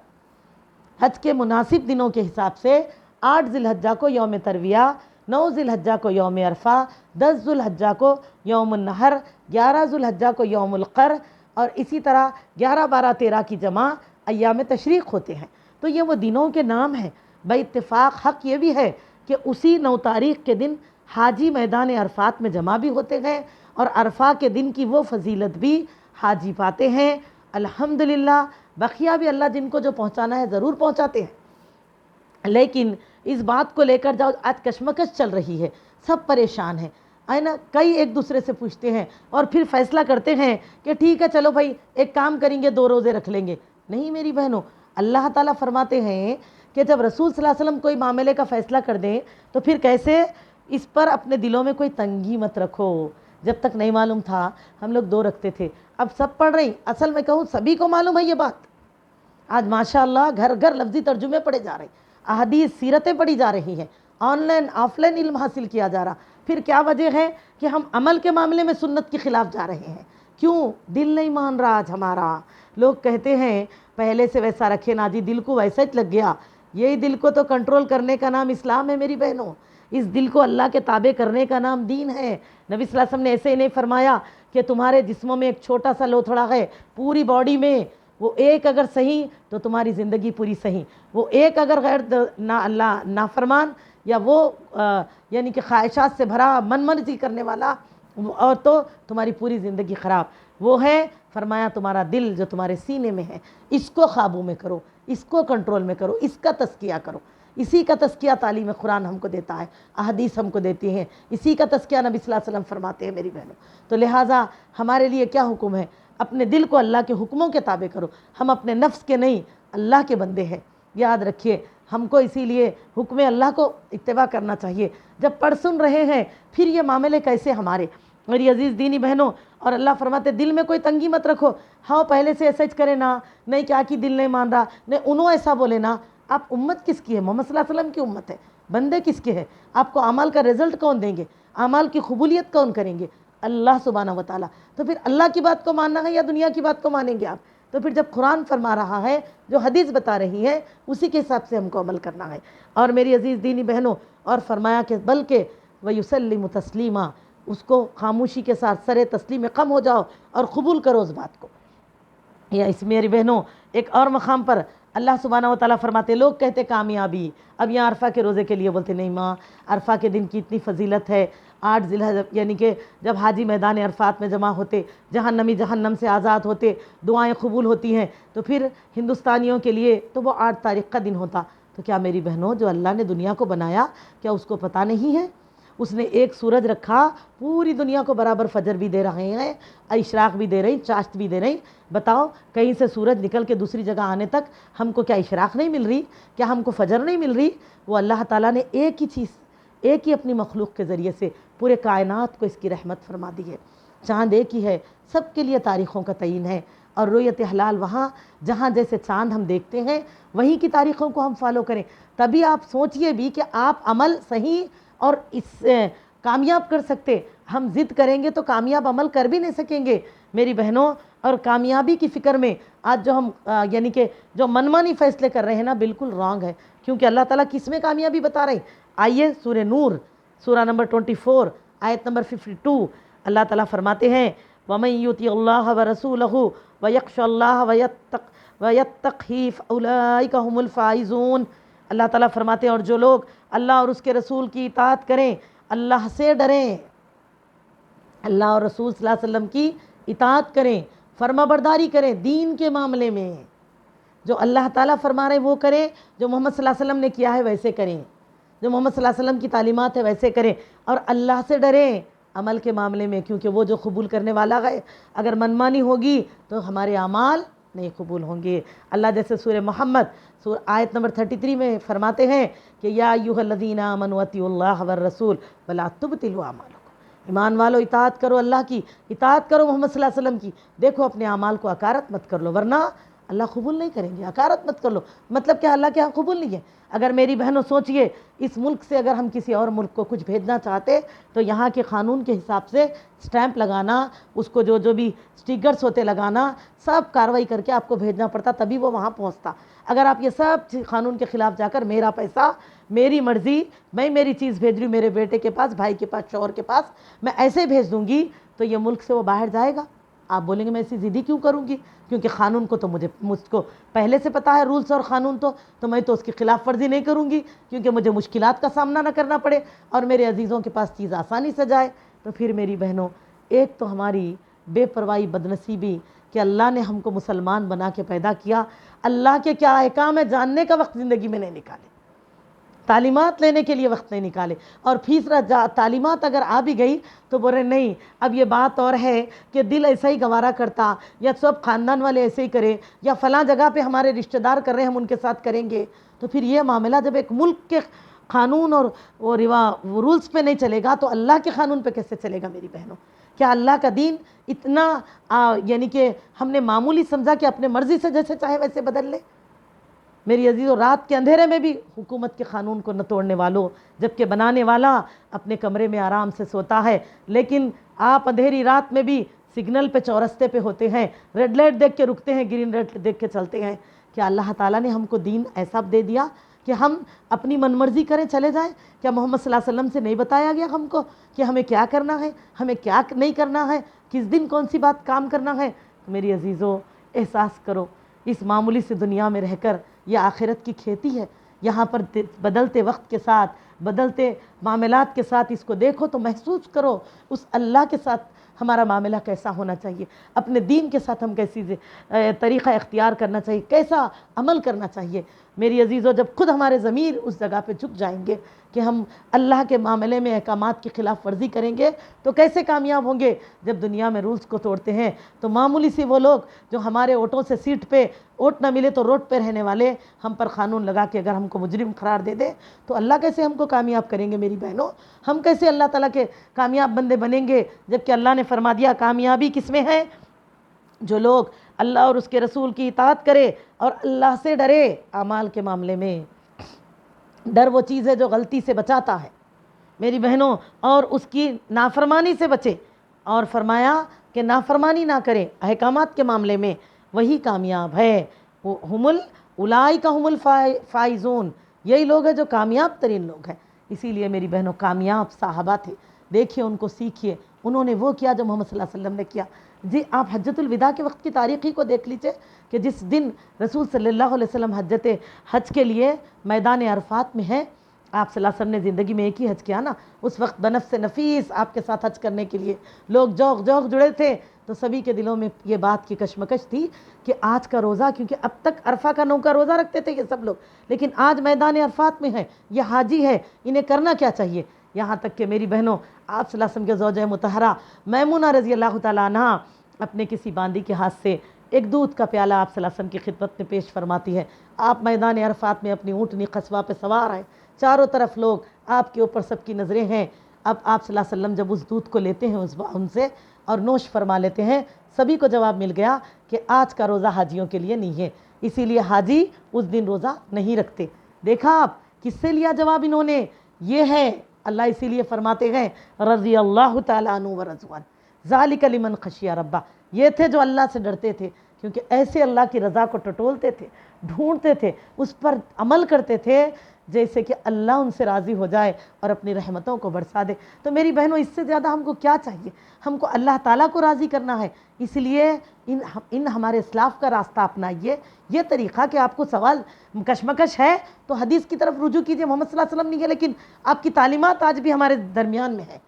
حج کے مناسب دنوں کے حساب سے 8 ذی الحجہ کو یوم ترویہ، 9 ذی الحجہ کو یوم عرفہ، 10 ذی الحجہ کو یوم النحر، 11 ذی الحجہ کو یوم القر، اور اسی طرح 11، 12، 13 کی جمع ایام تشریق ہوتے ہیں۔ تو یہ وہ دنوں کے نام ہیں۔ بے اتفاق حق یہ بھی ہے کہ اسی 9 تاریخ کے دن حاجی میدان عرفات میں جمع بھی ہوتے ہیں، اور عرفہ کے دن کی وہ فضیلت بھی حاجی پاتے ہیں۔ الحمدللہ بقیہ بھی اللہ جن کو جو پہنچانا ہے ضرور پہنچاتے ہیں، لیکن اس بات کو لے کر جاؤ آج کشمکش چل رہی ہے، سب پریشان ہیں، ہے نا، کئی ایک دوسرے سے پوچھتے ہیں اور پھر فیصلہ کرتے ہیں کہ ٹھیک ہے چلو بھائی ایک کام کریں گے 2 روزے رکھ لیں گے۔ نہیں میری بہنوں، اللہ تعالیٰ فرماتے ہیں کہ جب رسول صلی اللہ علیہ وسلم کوئی معاملے کا فیصلہ کر دیں تو پھر کیسے، اس پر اپنے دلوں میں کوئی تنگی مت رکھو۔ جب تک نہیں معلوم تھا ہم لوگ 2 رکھتے تھے، اب سب پڑھ رہی، اصل میں کہوں سبھی کو معلوم ہے یہ بات، آج ماشاءاللہ گھر گھر لفظی ترجمے پڑھے جا رہے ہیں، احادیث سیرتیں پڑھی جا رہی ہیں، آن لائن آف لائن علم حاصل کیا جا رہا۔ پھر کیا وجہ ہے کہ ہم عمل کے معاملے میں سنت کے خلاف جا رہے ہیں؟ کیوں؟ دل نہیں مان رہا آج ہمارا۔ لوگ کہتے ہیں پہلے سے ویسا رکھے نا جی، دل کو ویسا ہی لگ گیا۔ یہی دل کو تو کنٹرول کرنے کا نام اسلام ہے میری بہنوں، اس دل کو اللہ کے تابع کرنے کا نام دین ہے۔ نبی صلی اللہ علیہ وسلم نے ایسے ہی نہیں فرمایا کہ تمہارے جسموں میں ایک چھوٹا سا لوتھڑا ہے، پوری باڈی میں وہ ایک اگر صحیح تو تمہاری زندگی پوری صحیح، وہ ایک اگر غیر اللہ نافرمان یا وہ یعنی کہ خواہشات سے بھرا من مرضی کرنے والا اور تو تمہاری پوری زندگی خراب۔ وہ ہے فرمایا تمہارا دل جو تمہارے سینے میں ہے، اس کو قابو میں کرو، اس کو کنٹرول میں کرو، اس کا تزکیہ کرو۔ اسی کا تزکیہ تعلیم قرآن ہم کو دیتا ہے، احادیث ہم کو دیتی ہیں، اسی کا تزکیہ نبی صلی اللہ علیہ وسلم فرماتے ہیں میری بہنوں۔ تو لہٰذا ہمارے لیے کیا حکم ہے؟ اپنے دل کو اللہ کے حکموں کے تابع کرو، ہم اپنے نفس کے نہیں اللہ کے بندے ہیں، یاد رکھیے۔ ہم کو اسی لیے حکم اللہ کو اتباع کرنا چاہیے۔ جب پڑھ سن رہے ہیں پھر یہ معاملے کیسے ہمارے؟ میری عزیز دینی بہنوں، اور اللہ فرماتے دل میں کوئی تنگی مت رکھو، ہاں پہلے سے ایسا کرے نا، نہیں کیا کہ دل نہیں مان رہا، نہیں انہوں ایسا بولے نا۔ آپ امت کس کی ہے؟ محمد صلی اللہ علیہ وسلم کی امت ہے، بندے کس کے ہیں؟ آپ کو اعمال کا رزلٹ کون دیں گے؟ اعمال کی قبولیت کون کریں گے؟ اللہ سبحانہ و تعالیٰ۔ تو پھر اللہ کی بات کو ماننا ہے یا دنیا کی بات کو مانیں گے آپ؟ تو پھر جب قرآن فرما رہا ہے، جو حدیث بتا رہی ہے، اسی کے حساب سے ہم کو عمل کرنا ہے۔ اور میری عزیز دینی بہنوں، اور فرمایا کہ بلکہ وَيُسَلِّمُ تسلیما، اس کو خاموشی کے ساتھ سر تسلیم خم ہو جاؤ اور قبول کرو اس بات کو۔ یا اس میری بہنوں ایک اور مقام پر اللہ سبحانہ و تعالیٰ فرماتے، لوگ کہتے کامیابی، اب یہاں عرفہ کے روزے کے لیے بولتے نہیں ماں، عرفہ کے دن کی اتنی فضیلت ہے، 8 ذی الحجہ، یعنی کہ جب حاجی میدان عرفات میں جمع ہوتے، جہنمی جہنم سے آزاد ہوتے، دعائیں قبول ہوتی ہیں، تو پھر ہندوستانیوں کے لیے تو وہ 8 تاریخ کا دن ہوتا۔ تو کیا میری بہنوں، جو اللہ نے دنیا کو بنایا کیا اس کو پتہ نہیں ہے؟ اس نے ایک سورج رکھا، پوری دنیا کو برابر فجر بھی دے رہے ہیں، اشراق بھی دے رہی، چاشت بھی دے رہی۔ بتاؤ کہیں سے سورج نکل کے دوسری جگہ آنے تک ہم کو کیا اشراق نہیں مل رہی؟ کیا ہم کو فجر نہیں مل رہی؟ وہ اللہ تعالیٰ نے ایک ہی چیز، ایک ہی اپنی مخلوق کے ذریعے سے پورے کائنات کو اس کی رحمت فرما دی ہے۔ چاند ایک ہی ہے، سب کے لیے تاریخوں کا تعین ہے، اور رؤیت ہلال وہاں جہاں جیسے چاند ہم دیکھتے ہیں وہیں کی تاریخوں کو ہم فالو کریں۔ تبھی آپ سوچئے بھی کہ آپ عمل صحیح اور اس کامیاب کر سکتے۔ ہم ضد کریں گے تو کامیاب عمل کر بھی نہیں سکیں گے میری بہنوں۔ اور کامیابی کی فکر میں آج جو ہم یعنی کہ جو منمانی فیصلے کر رہے ہیں نا، بالکل رانگ ہے، کیونکہ اللہ تعالیٰ کس میں کامیابی بتا رہے ہیں؟ آئیے سورہ نور، سورہ نمبر 24 آیت نمبر 52، اللہ تعالیٰ فرماتے ہیں وَمَن يُطِعِ اللَّهَ وَرَسُولَهُ وَيَخْشَ اللَّهَ وَيَتَّقْهِ فَأُولَٰئِكَ هُمُ الْفَائِزُونَ۔ اللہ تعالیٰ فرماتے ہیں اور جو لوگ اللہ اور اس کے رسول کی اطاعت کریں، اللہ سے ڈریں، اللہ اور رسول صلی اللہ علیہ وسلم کی اطاعت کریں، فرما برداری کریں دین کے معاملے میں، جو اللہ تعالیٰ فرما رہے وہ کریں، جو محمد صلی اللہ علیہ وسلم نے کیا ہے ویسے کریں، جو محمد صلی اللہ علیہ وسلم کی تعلیمات ہے ویسے کریں، اور اللہ سے ڈریں عمل کے معاملے میں، کیونکہ وہ جو قبول کرنے والا ہے، اگر منمانی ہوگی تو ہمارے اعمال نہیں قبول ہوں گے۔ اللہ جیسے سورہ محمد آیت نمبر 33 میں فرماتے ہیں کہ یا ایھا الذین آمنوا اطیعوا اللہ والرسول ولا تبطلوا اعمالکم، ایمان والو اطاعت کرو، اللہ کی اطاعت کرو، محمد صلی اللہ علیہ وسلم کی، دیکھو اپنے اعمال کو اکارت مت کر لو، ورنہ اللہ قبول نہیں کریں گے۔ اکارت مت کر لو مطلب کیا؟ اللہ کے ہاں قبول نہیں ہے۔ اگر میری بہنوں سوچئے، اس ملک سے اگر ہم کسی اور ملک کو کچھ بھیجنا چاہتے تو یہاں کے قانون کے حساب سے سٹیمپ لگانا، اس کو جو بھی سٹیکرز ہوتے لگانا، سب کاروائی کر کے آپ کو بھیجنا پڑتا، تبھی وہ وہاں پہنچتا۔ اگر آپ یہ سب قانون کے خلاف جا کر میرا پیسہ، میری مرضی، میں میری چیز بھیج رہی ہوں میرے بیٹے کے پاس، بھائی کے پاس، شوہر کے پاس، میں ایسے بھیج دوں گی تو یہ ملک سے وہ باہر جائے گا۔ آپ بولیں گے میں ایسی ضدی کیوں کروں گی؟ کیونکہ قانون کو تو مجھ کو پہلے سے پتہ ہے، رولز اور قانون تو میں تو اس کی خلاف ورزی نہیں کروں گی، کیونکہ مجھے مشکلات کا سامنا نہ کرنا پڑے اور میرے عزیزوں کے پاس چیز آسانی سے جائے۔ تو پھر میری بہنوں، ایک تو ہماری بے پرواہی، بدنصیبی کہ اللہ نے ہم کو مسلمان بنا کے پیدا کیا، اللہ کے کیا احکام ہے جاننے کا وقت زندگی میں نہیں نکالے، تعلیمات لینے کے لیے وقت نہیں نکالے، اور تیسرا تعلیمات اگر آ بھی گئی تو بول رہے نہیں، اب یہ بات اور ہے کہ دل ایسا ہی گوارا کرتا، یا سب خاندان والے ایسے ہی کریں، یا فلاں جگہ پہ ہمارے رشتہ دار کر رہے ہیں ہم ان کے ساتھ کریں گے۔ تو پھر یہ معاملہ جب ایک ملک کے قانون اور رولز پہ نہیں چلے گا تو اللہ کے قانون پہ کیسے چلے گا میری بہنوں؟ کیا اللہ کا دین اتنا یعنی کہ ہم نے معمولی سمجھا کہ اپنے مرضی سے جیسے چاہے ویسے بدل لے؟ میری عزیزوں، رات کے اندھیرے میں بھی حکومت کے قانون کو نہ توڑنے والوں، جبکہ بنانے والا اپنے کمرے میں آرام سے سوتا ہے، لیکن آپ اندھیری رات میں بھی سگنل پہ، چورستے پہ ہوتے ہیں، ریڈ لائٹ دیکھ کے رکتے ہیں، گرین لائٹ دیکھ کے چلتے ہیں۔ کیا اللہ تعالیٰ نے ہم کو دین ایسا دے دیا کہ ہم اپنی من مرضی کریں چلے جائیں؟ کیا محمد صلی اللہ علیہ وسلم سے نہیں بتایا گیا ہم کو کہ ہمیں کیا کرنا ہے، ہمیں کیا نہیں کرنا ہے، کس دن کون سی بات کام کرنا ہے؟ میری عزیزوں، احساس کرو اس معمولی سی دنیا میں رہ کر یہ آخرت کی کھیتی ہے، یہاں پر بدلتے وقت کے ساتھ، بدلتے معاملات کے ساتھ اس کو دیکھو تو محسوس کرو اس اللہ کے ساتھ ہمارا معاملہ کیسا ہونا چاہیے، اپنے دین کے ساتھ ہم کیسی طریقہ اختیار کرنا چاہیے، کیسا عمل کرنا چاہیے۔ میری عزیزو، جب خود ہمارے ضمیر اس جگہ پہ جھک جائیں گے کہ ہم اللہ کے معاملے میں احکامات کی خلاف ورزی کریں گے تو کیسے کامیاب ہوں گے؟ جب دنیا میں رولز کو توڑتے ہیں تو معمولی سی وہ لوگ جو ہمارے ووٹوں سے سیٹ پہ ووٹ نہ ملے تو روڈ پہ رہنے والے ہم پر قانون لگا کے اگر ہم کو مجرم قرار دے دے تو اللہ کیسے ہم کو کامیاب کریں گے؟ میری بہنوں، ہم کیسے اللہ تعالیٰ کے کامیاب بندے بنیں گے جبکہ اللہ نے فرما دیا کامیابی کس میں ہے؟ جو لوگ اللہ اور اس کے رسول کی اطاعت کرے اور اللہ سے ڈرے۔ اعمال کے معاملے میں ڈر وہ چیز ہے جو غلطی سے بچاتا ہے میری بہنوں، اور اس کی نافرمانی سے بچے، اور فرمایا کہ نافرمانی نہ کرے احکامات کے معاملے میں، وہی کامیاب ہے۔ اولئک هم الفائزون، یہی لوگ ہیں جو کامیاب ترین لوگ ہیں۔ اسی لیے میری بہنوں کامیاب صحابہ تھے، دیکھیے ان کو سیکھیے، انہوں نے وہ کیا جو محمد صلی اللہ علیہ وسلم نے کیا۔ جی آپ حجۃ الوداع کے وقت کی تاریخ ہی کو دیکھ لیجئے کہ جس دن رسول صلی اللہ علیہ وسلم حج کے لیے میدان عرفات میں ہیں، آپ صلی اللہ علیہ وسلم نے زندگی میں ایک ہی حج کیا نا، اس وقت بنفس نفیس آپ کے ساتھ حج کرنے کے لیے لوگ جوق جڑے تھے، تو سبھی کے دلوں میں یہ بات کی کشمکش تھی کہ آج کا روزہ، کیونکہ اب تک عرفہ کا 9 کا روزہ رکھتے تھے یہ سب لوگ، لیکن آج میدان عرفات میں ہیں، یہ حاجی ہے، انہیں کرنا کیا چاہیے؟ یہاں تک کہ میری بہنوں آپ صلی اللہ علیہ وسلم کے زوجہ مطہرہ میمونہ رضی اللہ تعالیٰ عنہ اپنے کسی باندی کے ہاتھ سے ایک دودھ کا پیالہ آپ صلی اللہ علیہ وسلم کی خدمت میں پیش فرماتی ہے۔ آپ میدان عرفات میں اپنی اونٹنی قصبہ پہ سوار ہیں، چاروں طرف لوگ آپ کے اوپر سب کی نظریں ہیں۔ اب آپ صلی اللہ علیہ وسلم جب اس دودھ کو لیتے ہیں ان سے اور نوش فرما لیتے ہیں، سبھی کو جواب مل گیا کہ آج کا روزہ حاجیوں کے لیے نہیں ہے، اسی لیے حاجی اس دن روزہ نہیں رکھتے۔ دیکھا آپ کس سے لیا جواب انہوں نے؟ یہ ہے اللہ اسی لیے فرماتے ہیں رضی اللہ تعالیٰ عنہ ورضوان ذالک لمن خشی ربہ، یہ تھے جو اللہ سے ڈرتے تھے، کیونکہ ایسے اللہ کی رضا کو ٹٹولتے تھے، ڈھونڈتے تھے، اس پر عمل کرتے تھے جیسے کہ اللہ ان سے راضی ہو جائے اور اپنی رحمتوں کو برسا دے۔ تو میری بہنوں اس سے زیادہ ہم کو کیا چاہیے؟ ہم کو اللہ تعالیٰ کو راضی کرنا ہے، اس لیے ان ہمارے اسلاف کا راستہ اپنائیے۔ یہ طریقہ کہ آپ کو سوال کشمکش ہے تو حدیث کی طرف رجوع کیجئے، محمد صلی اللہ علیہ وسلم نہیں ہے لیکن آپ کی تعلیمات آج بھی ہمارے درمیان میں ہے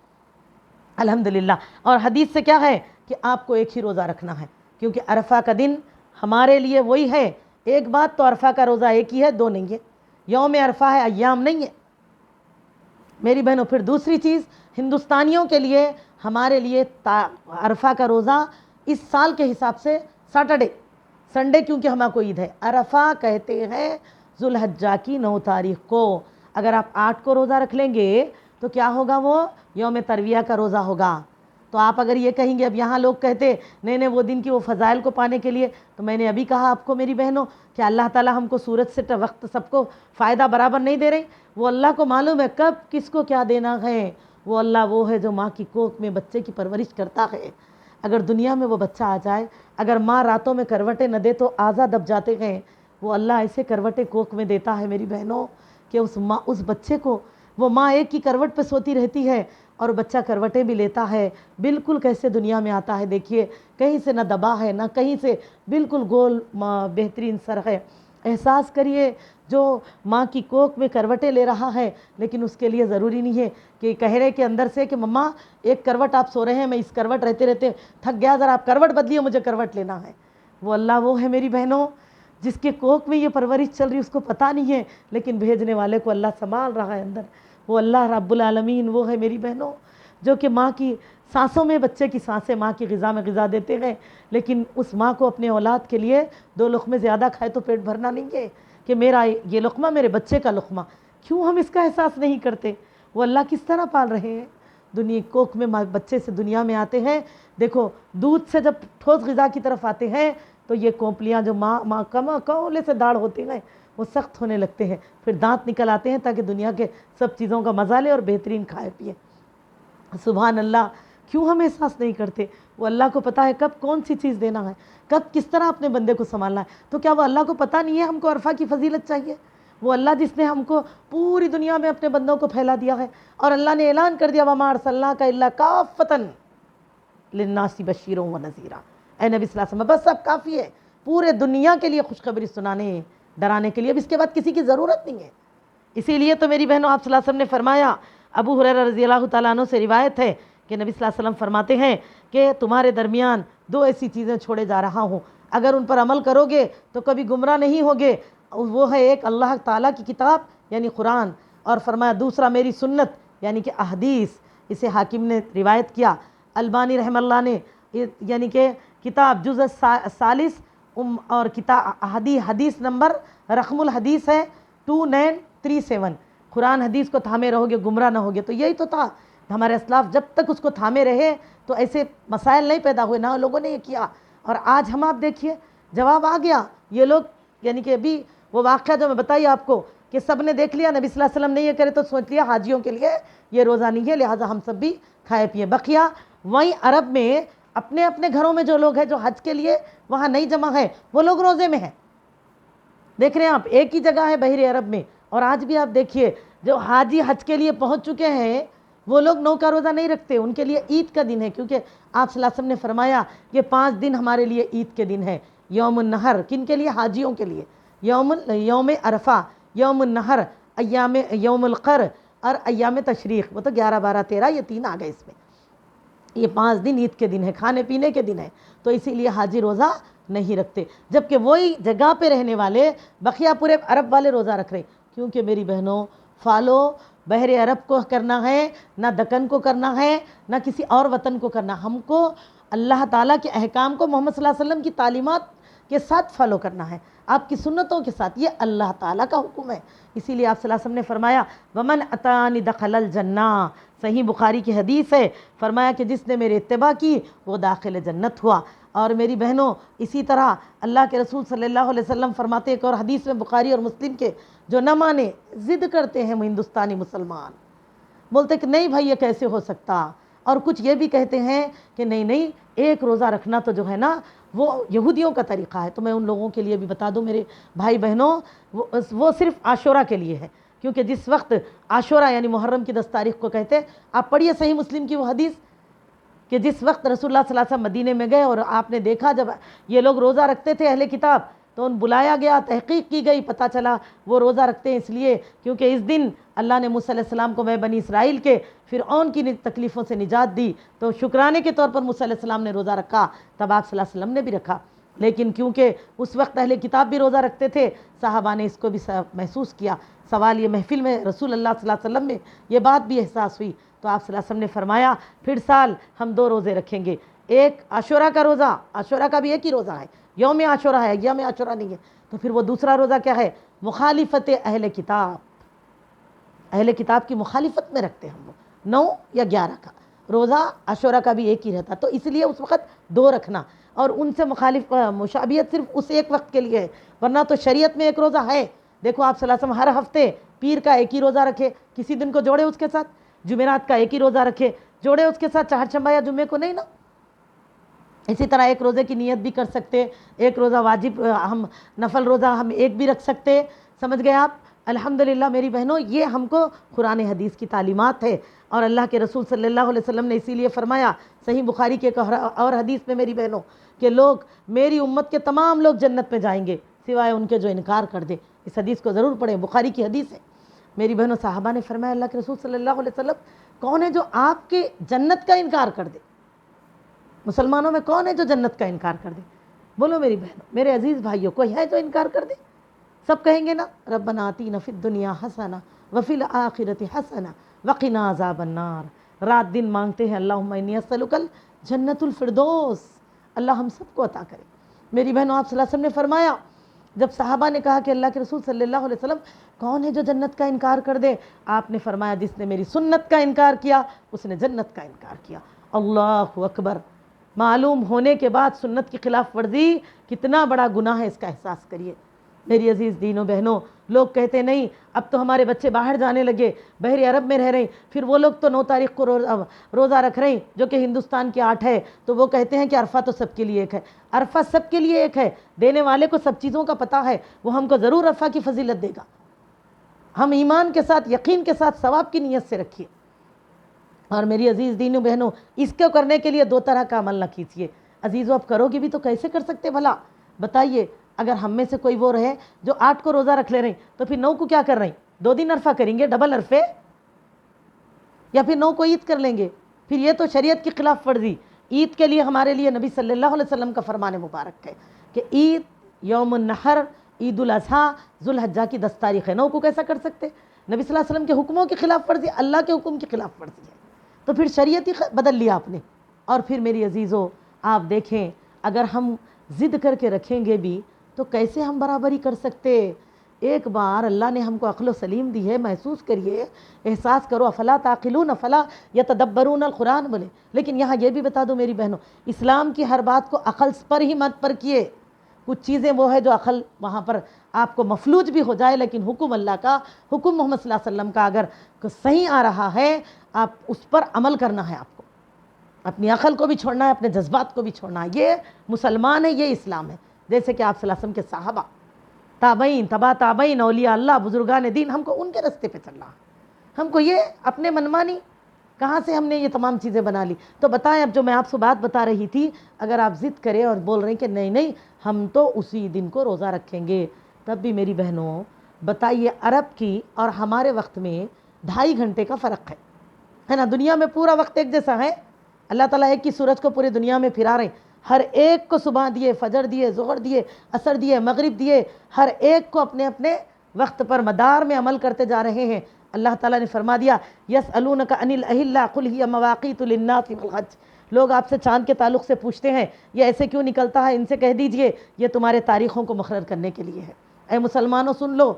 الحمدللہ۔ اور حدیث سے کیا ہے کہ آپ کو ایک ہی روزہ رکھنا ہے، کیونکہ عرفہ کا دن ہمارے لیے وہی ہے۔ ایک بات تو عرفہ کا روزہ ایک ہی ہے، 2 نہیں ہے، یوم عرفہ ہے، ایام نہیں ہے میری بہنوں۔ پھر دوسری چیز ہندوستانیوں کے لیے، ہمارے لیے عرفہ کا روزہ اس سال کے حساب سے سنڈے کیونکہ ہمارا کو عید ہے۔ عرفہ کہتے ہیں ذوالحجہ کی 9 تاریخ کو۔ اگر آپ 8 کو روزہ رکھ لیں گے تو کیا ہوگا؟ وہ یوم ترویہ کا روزہ ہوگا۔ تو آپ اگر یہ کہیں گے، اب یہاں لوگ کہتے نہیں وہ دن کی وہ فضائل کو پانے کے لیے، تو میں نے ابھی کہا آپ کو میری بہنوں کہ اللہ تعالیٰ ہم کو سورج سے وقت سب کو فائدہ برابر نہیں دے رہے، وہ اللہ کو معلوم ہے کب کس کو کیا دینا ہے۔ وہ اللہ وہ ہے جو ماں کی کوکھ میں بچے کی پرورش کرتا ہے۔ اگر دنیا میں وہ بچہ آ جائے، اگر ماں راتوں میں کروٹیں نہ دے تو آزا دب جاتے ہیں، وہ اللہ ایسے کروٹیں کوکھ میں دیتا ہے میری بہنوں کہ اس بچے کو، وہ ماں ایک ہی کروٹ پہ سوتی رہتی ہے اور بچہ کروٹیں بھی لیتا ہے، بالکل کیسے دنیا میں آتا ہے دیکھیے، کہیں سے نہ دبا ہے نہ کہیں سے، بالکل گول بہترین سر ہے۔ احساس کریے جو ماں کی کوکھ میں کروٹیں لے رہا ہے، لیکن اس کے لیے ضروری نہیں ہے کہ کہرے کے اندر سے کہ مما ایک کروٹ آپ سو رہے ہیں، میں اس کروٹ رہتے رہتے تھک گیا، ذرا آپ کروٹ بدلیے، مجھے کروٹ لینا ہے۔ وہ اللہ وہ ہے میری بہنوں جس کے کوکھ میں یہ پرورش چل رہی، اس کو پتہ نہیں ہے، لیکن بھیجنے والے کو اللہ سنبھال رہا ہے اندر۔ وہ اللہ رب العالمین وہ ہے میری بہنوں جو کہ ماں کی سانسوں میں بچے کی سانسیں ماں کی غذا میں غذا دیتے ہیں، لیکن اس ماں کو اپنے اولاد کے لیے 2 لقمے زیادہ کھائے تو پیٹ بھرنا نہیں ہے کہ میرا یہ لقمہ میرے بچے کا لقمہ۔ کیوں ہم اس کا احساس نہیں کرتے؟ وہ اللہ کس طرح پال رہے ہیں۔ دنیا کوکھ میں بچے سے دنیا میں آتے ہیں، دیکھو دودھ سے جب ٹھوس غذا کی طرف آتے ہیں تو یہ کونپلیاں جو ماں کولے سے داڑھ ہوتے ہیں وہ سخت ہونے لگتے ہیں، پھر دانت نکل آتے ہیں تاکہ دنیا کے سب چیزوں کا مزہ لے اور بہترین کھائے پیے۔ سبحان اللہ، کیوں ہم احساس نہیں کرتے؟ وہ اللہ کو پتہ ہے کب کون سی چیز دینا ہے، کب کس طرح اپنے بندے کو سنبھالنا ہے۔ تو کیا وہ اللہ کو پتہ نہیں ہے ہم کو عرفہ کی فضیلت چاہیے؟ وہ اللہ جس نے ہم کو پوری دنیا میں اپنے بندوں کو پھیلا دیا ہے، اور اللہ نے اعلان کر دیا وَمَا أَرْسَلْنَاكَ إِلَّا كَافَّةً لِلنَّاسِ بَشِيرًا وَنَذِيرًا۔ اے نبی صلی اللہ علیہ وسلم بس اب کافی ہے پورے دنیا کے لیے خوشخبری سنانے ڈرانے کے لیے، اب اس کے بعد کسی کی ضرورت نہیں ہے۔ اسی لیے تو میری بہنوں آپ صلی اللہ علیہ وسلم نے فرمایا، ابو ہریرہ رضی اللہ تعالیٰ عنہ سے روایت ہے کہ نبی صلی اللہ علیہ وسلم فرماتے ہیں کہ تمہارے درمیان دو ایسی چیزیں چھوڑے جا رہا ہوں، اگر ان پر عمل کرو گے تو کبھی گمراہ نہیں ہوگے۔ وہ ہے ایک اللہ تعالیٰ کی کتاب یعنی قرآن، اور فرمایا دوسرا میری سنت یعنی کہ احادیث۔ اسے حاکم نے روایت کیا، البانی رحمہ اللہ نے یعنی کہ کتاب جزء ثالث اور کتاب حدیث نمبر رقم الحدیث ہے 2937، قرآن حدیث کو تھامے رہو گے گمراہ نہ ہوگے۔ تو یہی تو تھا ہمارے اسلاف، جب تک اس کو تھامے رہے تو ایسے مسائل نہیں پیدا ہوئے، نہ لوگوں نے یہ کیا۔ اور آج ہم آپ دیکھیے جواب آ گیا، یہ لوگ یعنی کہ ابھی وہ واقعہ جو میں بتائی آپ کو کہ سب نے دیکھ لیا نبی صلی اللہ علیہ وسلم نے یہ کرے تو سوچ لیا حاجیوں کے لیے یہ روزہ نہیں ہے، لہٰذا ہم سب بھی کھائے پیے۔ بقیہ وہیں عرب میں اپنے اپنے گھروں میں جو لوگ ہیں جو حج کے لیے وہاں نہیں جمع ہے وہ لوگ روزے میں ہیں، دیکھ رہے ہیں آپ، ایک ہی جگہ ہے بحر عرب میں۔ اور آج بھی آپ دیکھیے جو حاجی حج کے لیے پہنچ چکے ہیں وہ لوگ 9 کا روزہ نہیں رکھتے، ان کے لیے عید کا دن ہے، کیونکہ آپ صلی اللہ علیہ وسلم نے فرمایا کہ 5 دن ہمارے لیے عید کے دن ہے۔ یوم النحر کن کے لیے؟ حاجیوں کے لیے، یوم عرفہ، یوم النحر، یوم القر اور ایام تشریق، وہ تو 11 12 13 یہ 3 آ گئے اس میں۔ یہ 5 دن عید کے دن ہے، کھانے پینے کے دن ہے، تو اسی لیے حاجی روزہ نہیں رکھتے، جبکہ وہی جگہ پہ رہنے والے بقیہ پورے عرب والے روزہ رکھ رہے ہیں۔ کیونکہ میری بہنوں فالو بحر عرب کو کرنا ہے، نہ دکن کو کرنا ہے، نہ کسی اور وطن کو کرنا، ہم کو اللہ تعالیٰ کے احکام کو محمد صلی اللہ علیہ وسلم کی تعلیمات کے ساتھ فالو کرنا ہے، آپ کی سنتوں کے ساتھ، یہ اللہ تعالیٰ کا حکم ہے۔ اسی لیے آپ صلی اللہ علیہ وسلم نے فرمایا وَمَنْ أَطَاعَنِ دَخَلَ الْجَنَّةَ، صحیح بخاری کی حدیث ہے، فرمایا کہ جس نے میرے اتباع کی وہ داخل جنت ہوا۔ اور میری بہنوں اسی طرح اللہ کے رسول صلی اللہ علیہ وسلم فرماتے ایک اور حدیث میں بخاری اور مسلم کے، جو نہ مانے ضد کرتے ہیں ہندوستانی مسلمان، بولتے کہ نہیں بھائی یہ کیسے ہو سکتا، اور کچھ یہ بھی کہتے ہیں کہ نہیں ایک روزہ رکھنا تو جو ہے نا وہ یہودیوں کا طریقہ ہے۔ تو میں ان لوگوں کے لیے بھی بتا دوں میرے بھائی بہنوں، وہ صرف عاشورہ کے لیے ہے، کیونکہ جس وقت عاشورہ یعنی محرم کی 10 تاریخ کو کہتے، آپ پڑھیے صحیح مسلم کی وہ حدیث کہ جس وقت رسول اللہ صلی اللہ علیہ وسلم مدینے میں گئے اور آپ نے دیکھا جب یہ لوگ روزہ رکھتے تھے اہل کتاب، تو ان بلایا گیا، تحقیق کی گئی، پتہ چلا وہ روزہ رکھتے ہیں اس لیے کیونکہ اس دن اللہ نے موسیٰ علیہ السلام کو بنی اسرائیل کے فرعون کی تکلیفوں سے نجات دی، تو شکرانے کے طور پر موسیٰ علیہ السلام نے روزہ رکھا، تب آپ صلی اللہ علیہ وسلم نے بھی رکھا۔ لیکن کیونکہ اس وقت اہل کتاب بھی روزہ رکھتے تھے، صحابہ نے اس کو بھی محسوس کیا۔ سوال یہ محفل میں رسول اللہ صلی اللہ علیہ وسلم میں یہ بات بھی احساس ہوئی، تو آپ صلی اللہ علیہ وسلم نے فرمایا پھر سال ہم 2 روزے رکھیں گے، ایک عاشورہ کا روزہ، عاشورہ کا بھی ایک ہی روزہ ہے، یوم عاشورہ ہے، یوم عاشورہ نہیں ہے، تو پھر وہ دوسرا روزہ کیا ہے؟ مخالفت اہل کتاب، اہل کتاب کی مخالفت میں رکھتے ہم 9 یا 11 کا روزہ، عاشورہ کا بھی ایک ہی رہتا، تو اس لیے اس وقت 2 رکھنا، اور ان سے مشابہت صرف اس ایک وقت کے لیے ہے، ورنہ تو شریعت میں ایک روزہ ہے۔ دیکھو آپ صلی اللہ علیہ وسلم ہر ہفتے پیر کا ایک ہی روزہ رکھے، کسی دن کو جوڑے اس کے ساتھ، جمعرات کا ایک ہی روزہ رکھے، جوڑے اس کے ساتھ چہارشنبہ یا جمعے کو نہیں نا۔ اسی طرح ایک روزے کی نیت بھی کر سکتے، ایک روزہ واجب، ہم نفل روزہ ہم ایک بھی رکھ سکتے، سمجھ گئے آپ؟ الحمدللہ میری بہنوں یہ ہم کو قرآن حدیث کی تعلیمات ہے، اور اللہ کے رسول صلی اللہ علیہ وسلم نے اسی لیے فرمایا صحیح بخاری کے ایک اور حدیث میں میری بہنوں کہ لوگ میری امت کے تمام لوگ جنت میں جائیں گے سوائے ان کے جو انکار کر دے۔ اس حدیث کو ضرور پڑھیں، بخاری کی حدیث ہے۔ میری بہنوں صحابہ نے فرمایا اللہ کے رسول صلی اللہ علیہ وسلم کون ہے جو آپ کے جنت کا انکار کر دے؟ مسلمانوں میں کون ہے جو جنت کا انکار کر دے؟ بولو میری بہنوں، میرے عزیز بھائیوں، کوئی ہے جو انکار کر دے؟ سب کہیں گے نا ربنا آتینا فی الدنیا حسنہ وفی الآخرۃ حسنہ وقنا عذاب النار، رات دن مانگتے ہیں اللہم انی اسألک الجنت الفردوس، اللہ ہم سب کو عطا کرے۔ میری بہنوں آپ صلی اللہ علیہ وسلم نے فرمایا جب صحابہ نے کہا کہ اللہ کے رسول صلی اللہ علیہ وسلم کون ہے جو جنت کا انکار کر دے؟ آپ نے فرمایا جس نے میری سنت کا انکار کیا اس نے جنت کا انکار کیا۔ اللہ اکبر، معلوم ہونے کے بعد سنت کی خلاف ورزی کتنا بڑا گناہ ہے، اس کا احساس کریے۔ میری عزیز دینوں بہنوں، لوگ کہتے نہیں اب تو ہمارے بچے باہر جانے لگے، بحر عرب میں رہ رہے ہیں، پھر وہ لوگ تو 9 تاریخ کو روزہ رکھ رہے ہیں جو کہ ہندوستان کی 8 ہے، تو وہ کہتے ہیں کہ عرفہ تو سب کے لیے ایک ہے۔ عرفہ سب کے لیے ایک ہے، دینے والے کو سب چیزوں کا پتہ ہے، وہ ہم کو ضرور عرفہ کی فضیلت دے گا۔ ہم ایمان کے ساتھ، یقین کے ساتھ، ثواب کی نیت سے رکھیے۔ اور میری عزیز دینوں بہنوں، اس کو کرنے کے لیے 2 طرح کا عمل نہ کیجیے۔ عزیزو اب کرو گے بھی تو کیسے کر سکتے بھلا بتائیے؟ اگر ہم میں سے کوئی وہ رہے جو 8 کو روزہ رکھ لے رہے ہیں تو پھر 9 کو کیا کر رہے ہیں؟ 2 دن عرفہ کریں گے، ڈبل عرفے، یا پھر 9 کو عید کر لیں گے، پھر یہ تو شریعت کی خلاف ورزی. عید کے لیے ہمارے لیے نبی صلی اللہ علیہ وسلم کا فرمان مبارک ہے کہ عید، یوم النحر، عید الاضحیٰ ذوالحجہ کی 10 تاریخ ہے. 9 کو کیسا کر سکتے؟ نبی صلی اللہ علیہ وسلم کے حکموں کی خلاف ورزی، اللہ کے حکم کی خلاف ورزی ہے. تو پھر شریعت ہی بدل لیا آپ نے. اور پھر میری عزیزو آپ دیکھیں، اگر ہم ضد کر کے رکھیں گے بھی تو کیسے ہم برابری کر سکتے؟ ایک بار اللہ نے ہم کو عقل و سلیم دی ہے، محسوس کریے، احساس کرو. افلا تعقلون افلا یتدبرون القرآن بولے. لیکن یہاں یہ بھی بتا دو میری بہنوں، اسلام کی ہر بات کو عقل پر ہی مت پر کیے. کچھ چیزیں وہ ہے جو عقل وہاں پر آپ کو مفلوج بھی ہو جائے، لیکن حکم اللہ کا، حکم محمد صلی اللہ علیہ وسلم کا اگر صحیح آ رہا ہے، آپ اس پر عمل کرنا ہے. آپ کو اپنی عقل کو بھی چھوڑنا ہے، اپنے جذبات کو بھی چھوڑنا ہے. یہ مسلمان ہے، یہ اسلام ہے. جیسے کہ آپ صلی اللہ علیہ وسلم کے صحابہ، تابعین، تبا تابعین، اولیاء اللہ، بزرگان دین، ہم کو ان کے رستے پہ چلنا ہے. ہم کو یہ اپنے منمانی کہاں سے ہم نے یہ تمام چیزیں بنا لی؟ تو بتائیں، اب جو میں آپ سے بات بتا رہی تھی، اگر آپ ضد کریں اور بول رہے ہیں کہ نہیں نہیں ہم تو اسی دن کو روزہ رکھیں گے، تب بھی میری بہنوں بتائیے، عرب کی اور ہمارے وقت میں 2.5 گھنٹے کا فرق ہے نا؟ دنیا میں پورا وقت ایک جیسا ہے. اللہ تعالیٰ ایک ہی سورج کو پوری دنیا میں پھرا رہے ہیں. ہر ایک کو صبح دیے، فجر دیے، ظہر دیے، عصر دیے، مغرب دیے. ہر ایک کو اپنے اپنے وقت پر مدار میں عمل کرتے جا رہے ہیں. اللہ تعالیٰ نے فرما دیا، یسألونک عن الاہلہ قل ہی مواقیت للناس والحج. لوگ آپ سے چاند کے تعلق سے پوچھتے ہیں یہ ایسے کیوں نکلتا ہے، ان سے کہہ دیجئے یہ تمہارے تاریخوں کو مقرر کرنے کے لیے ہے. اے مسلمانوں سن لو،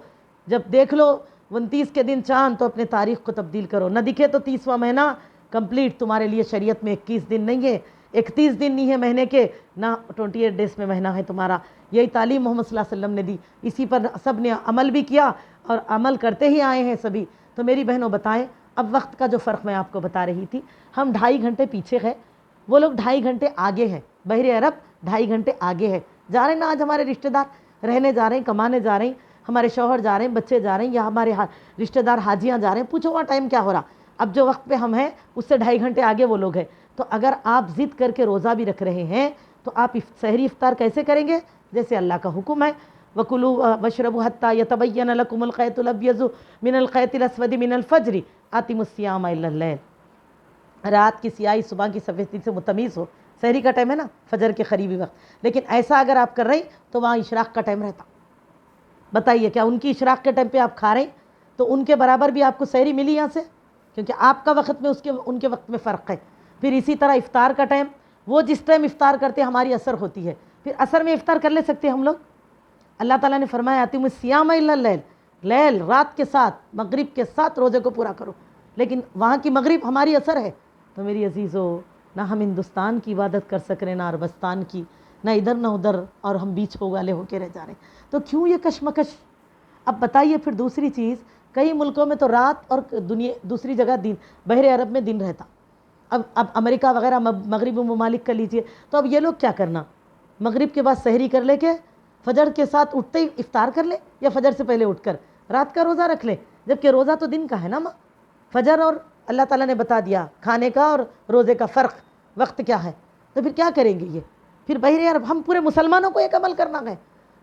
جب دیکھ لو 29 کے دن چاند تو اپنے تاریخ کو تبدیل کرو. نہ دکھے تو 30واں مہینہ کمپلیٹ. تمہارے لیے شریعت میں 21 دن نہیں ہے، 31 دن نہیں ہے مہینے کے، نہ 28 ڈیز میں مہینہ ہے تمہارا. یہی تعلیم محمد صلی اللہ علیہ وسلم نے دی، اسی پر سب نے عمل بھی کیا اور عمل کرتے ہی آئے ہیں سبھی. تو میری بہنوں بتائیں، اب وقت کا جو فرق میں آپ کو بتا رہی تھی، ہم 2.5 گھنٹے پیچھے ہیں، وہ لوگ 2.5 گھنٹے آگے ہیں. بحر عرب 2.5 گھنٹے آگے ہے. جا رہے ہیں نا آج ہمارے رشتہ دار رہنے جا رہے ہیں، کمانے جا رہے ہیں، ہمارے شوہر جا رہے ہیں، بچے جا رہے ہیں، یا ہمارے رشتہ دار حاجیاں جا رہے ہیں. پوچھو وہاں ٹائم کیا ہو رہا؟ اب جو وقت پہ ہم ہیں اس سے 2.5 گھنٹے آگے وہ لوگ ہیں. تو اگر آپ ضد کر کے روزہ بھی رکھ رہے ہیں تو آپ سحری افطار کیسے کریں گے؟ جیسے اللہ کا حکم ہے، وَكُلُوا وَاشْرَبُوا حَتَّى يَتَبَيَّنَ لَكُمُ الْخَيْطُ الْأَبْيَضُ مِنَ الْخَيْطِ الْأَسْوَدِ مِنَ الْفَجْرِ أَتِمُوا الصِّيَامَ إِلَى اللَّيْلِ. رات کی سیاہی صبح کی سفیدی سے متمیز ہو. سحری کا ٹائم ہے نا، فجر کے قریبی وقت. لیکن ایسا اگر آپ کر رہے ہیں تو وہاں اشراق کا ٹائم رہتا. بتائیے کیا ان کی اشراق کے ٹائم پہ آپ کھا رہے ہیں تو ان کے برابر بھی آپ کو سحری ملی یہاں سے؟ کیونکہ آپ کا وقت میں ان کے وقت میں فرق ہے. پھر اسی طرح افطار کا ٹائم، وہ جس ٹائم افطار کرتے ہماری عصر ہوتی ہے، پھر عصر میں افطار کر لے سکتے ہم لوگ. اللہ تعالیٰ نے فرمایا اتم الصیام الی اللیل، لیل رات کے ساتھ، مغرب کے ساتھ روزے کو پورا کرو. لیکن وہاں کی مغرب ہماری عصر ہے. تو میری عزیزو، نہ ہم ہندوستان کی عبادت کر سک رہے، نہ عربستان کی، نہ ادھر نہ ادھر، اور ہم بیچ ہو والے ہو کے رہ جا رہے ہیں. تو کیوں یہ کشمکش؟ اب بتائیے پھر دوسری چیز، کئی ملکوں میں تو رات اور دوسری جگہ دن، بحر عرب میں دن رہتا. اب امریکہ وغیرہ مغربی ممالک کا لیجئے، تو اب یہ لوگ کیا کرنا؟ مغرب کے بعد سحری کر لے کے فجر کے ساتھ اٹھتے ہی افطار کر لے، یا فجر سے پہلے اٹھ کر رات کا روزہ رکھ لے. جبکہ روزہ تو دن کا ہے نا ماں. فجر اور اللہ تعالیٰ نے بتا دیا کھانے کا اور روزے کا فرق، وقت کیا ہے. تو پھر کیا کریں گے یہ؟ پھر بحر عرب ہم پورے مسلمانوں کو ایک عمل کرنا ہے.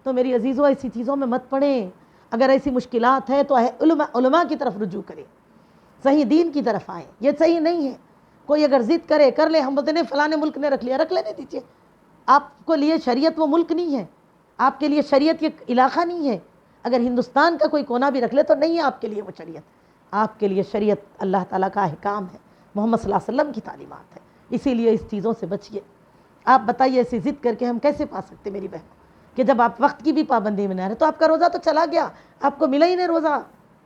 تو میری عزیزوں ایسی چیزوں میں مت پڑیں. اگر ایسی مشکلات ہیں تو علماء کی طرف رجوع کریں، صحیح دین کی طرف آئیں. یہ صحیح نہیں ہے. کوئی اگر ضد کرے کر لے، ہم بولتے نہیں فلاں ملک نے رکھ لیا، رکھ لینے دیجیے. آپ کو لیے شریعت وہ ملک نہیں ہے، آپ کے لیے شریعت یہ علاقہ نہیں ہے. اگر ہندوستان کا کوئی کونا بھی رکھ لے تو نہیں ہے آپ کے لیے وہ شریعت. آپ کے لیے شریعت اللہ تعالیٰ کا احکام ہے، محمد صلی اللہ علیہ وسلم کی تعلیمات ہے. اسی لیے اس چیزوں سے بچیے. آپ بتائیے ایسی ضد کر کے ہم کیسے پا سکتے میری بہن، کہ جب آپ وقت کی بھی پابندی میں نہ رہے تو آپ کا روزہ تو چلا گیا، آپ کو ملا ہی نہیں روزہ.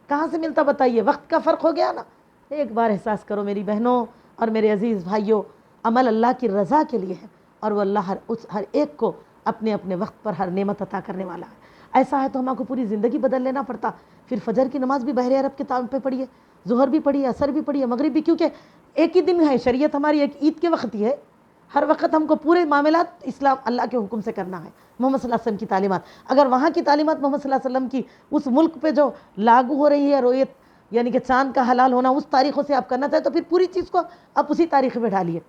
کہاں سے ملتا بتائیے؟ وقت کا فرق ہو گیا نا. ایک بار احساس کرو میری بہنوں اور میرے عزیز بھائیوں، عمل اللہ کی رضا کے لیے ہے، اور وہ اللہ ہر ایک کو اپنے اپنے وقت پر ہر نعمت عطا کرنے والا ہے. ایسا ہے تو ہم کو پوری زندگی بدل لینا پڑتا. پھر فجر کی نماز بھی بحر عرب کے ٹائم پہ پڑھیے، ظہر بھی پڑھیے، عصر بھی پڑھیے، مغرب بھی، کیونکہ ایک ہی دن ہے. شریعت ہماری ایک عید کے وقت ہی ہے. ہر وقت ہم کو پورے معاملات اسلام اللہ کے حکم سے کرنا ہے، محمد صلی اللہ علیہ وسلم کی تعلیمات. اگر وہاں کی تعلیمات محمد صلی اللہ علیہ وسلم کی اس ملک پہ جو لاگو ہو رہی ہے، رویت یعنی کہ چاند کا حلال ہونا، اس تاریخوں سے آپ کرنا چاہے تو پھر پوری چیز کو آپ اسی تاریخ میں ڈالیے.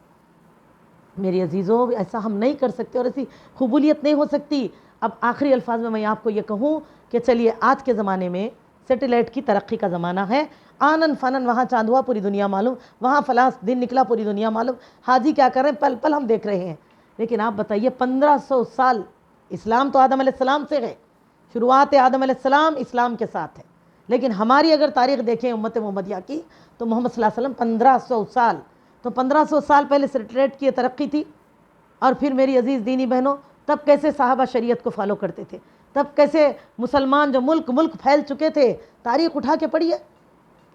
میری عزیزوں ایسا ہم نہیں کر سکتے اور ایسی قبولیت نہیں ہو سکتی. اب آخری الفاظ میں آپ کو یہ کہوں کہ چلیے آج کے زمانے میں سیٹلائٹ کی ترقی کا زمانہ ہے. آنن فنن وہاں چاند ہوا پوری دنیا معلوم، وہاں فلاں دن نکلا پوری دنیا معلوم، حاجی کیا کر رہے ہیں پل پل ہم دیکھ رہے ہیں۔ لیکن آپ بتائیے 1500 سال، اسلام تو آدم علیہ السلام سے ہے، شروعات آدم علیہ السلام اسلام کے ساتھ ہے، لیکن ہماری اگر تاریخ دیکھیں امت محمدیہ کی تو محمد صلی اللہ علیہ وسلم 1500 سال، تو 1500 سال پہلے سیٹریٹ کی ترقی تھی۔ اور پھر میری عزیز دینی بہنوں، تب کیسے صحابہ شریعت کو فالو کرتے تھے، تب کیسے مسلمان جو ملک پھیل چکے تھے، تاریخ اٹھا کے پڑھیے۔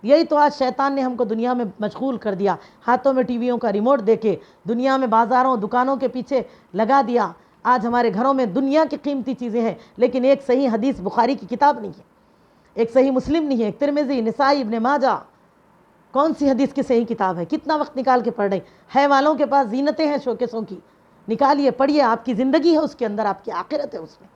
یہی تو آج شیطان نے ہم کو دنیا میں مشغول کر دیا، ہاتھوں میں ٹی ویوں کا ریموٹ دے کے دنیا میں بازاروں دکانوں کے پیچھے لگا دیا۔ آج ہمارے گھروں میں دنیا کی قیمتی چیزیں ہیں، لیکن ایک صحیح حدیث بخاری کی کتاب نہیں ہے، ایک صحیح مسلم نہیں ہے، ایک ترمذی، نسائی، ابن ماجہ۔ کون سی حدیث کی صحیح کتاب ہے؟ کتنا وقت نکال کے پڑھ رہے ہیں والوں کے پاس زینتیں ہیں شوکیسوں کی، نکالیے پڑھیے، آپ کی زندگی ہے اس کے اندر، آپ کی آخرت ہے اس میں۔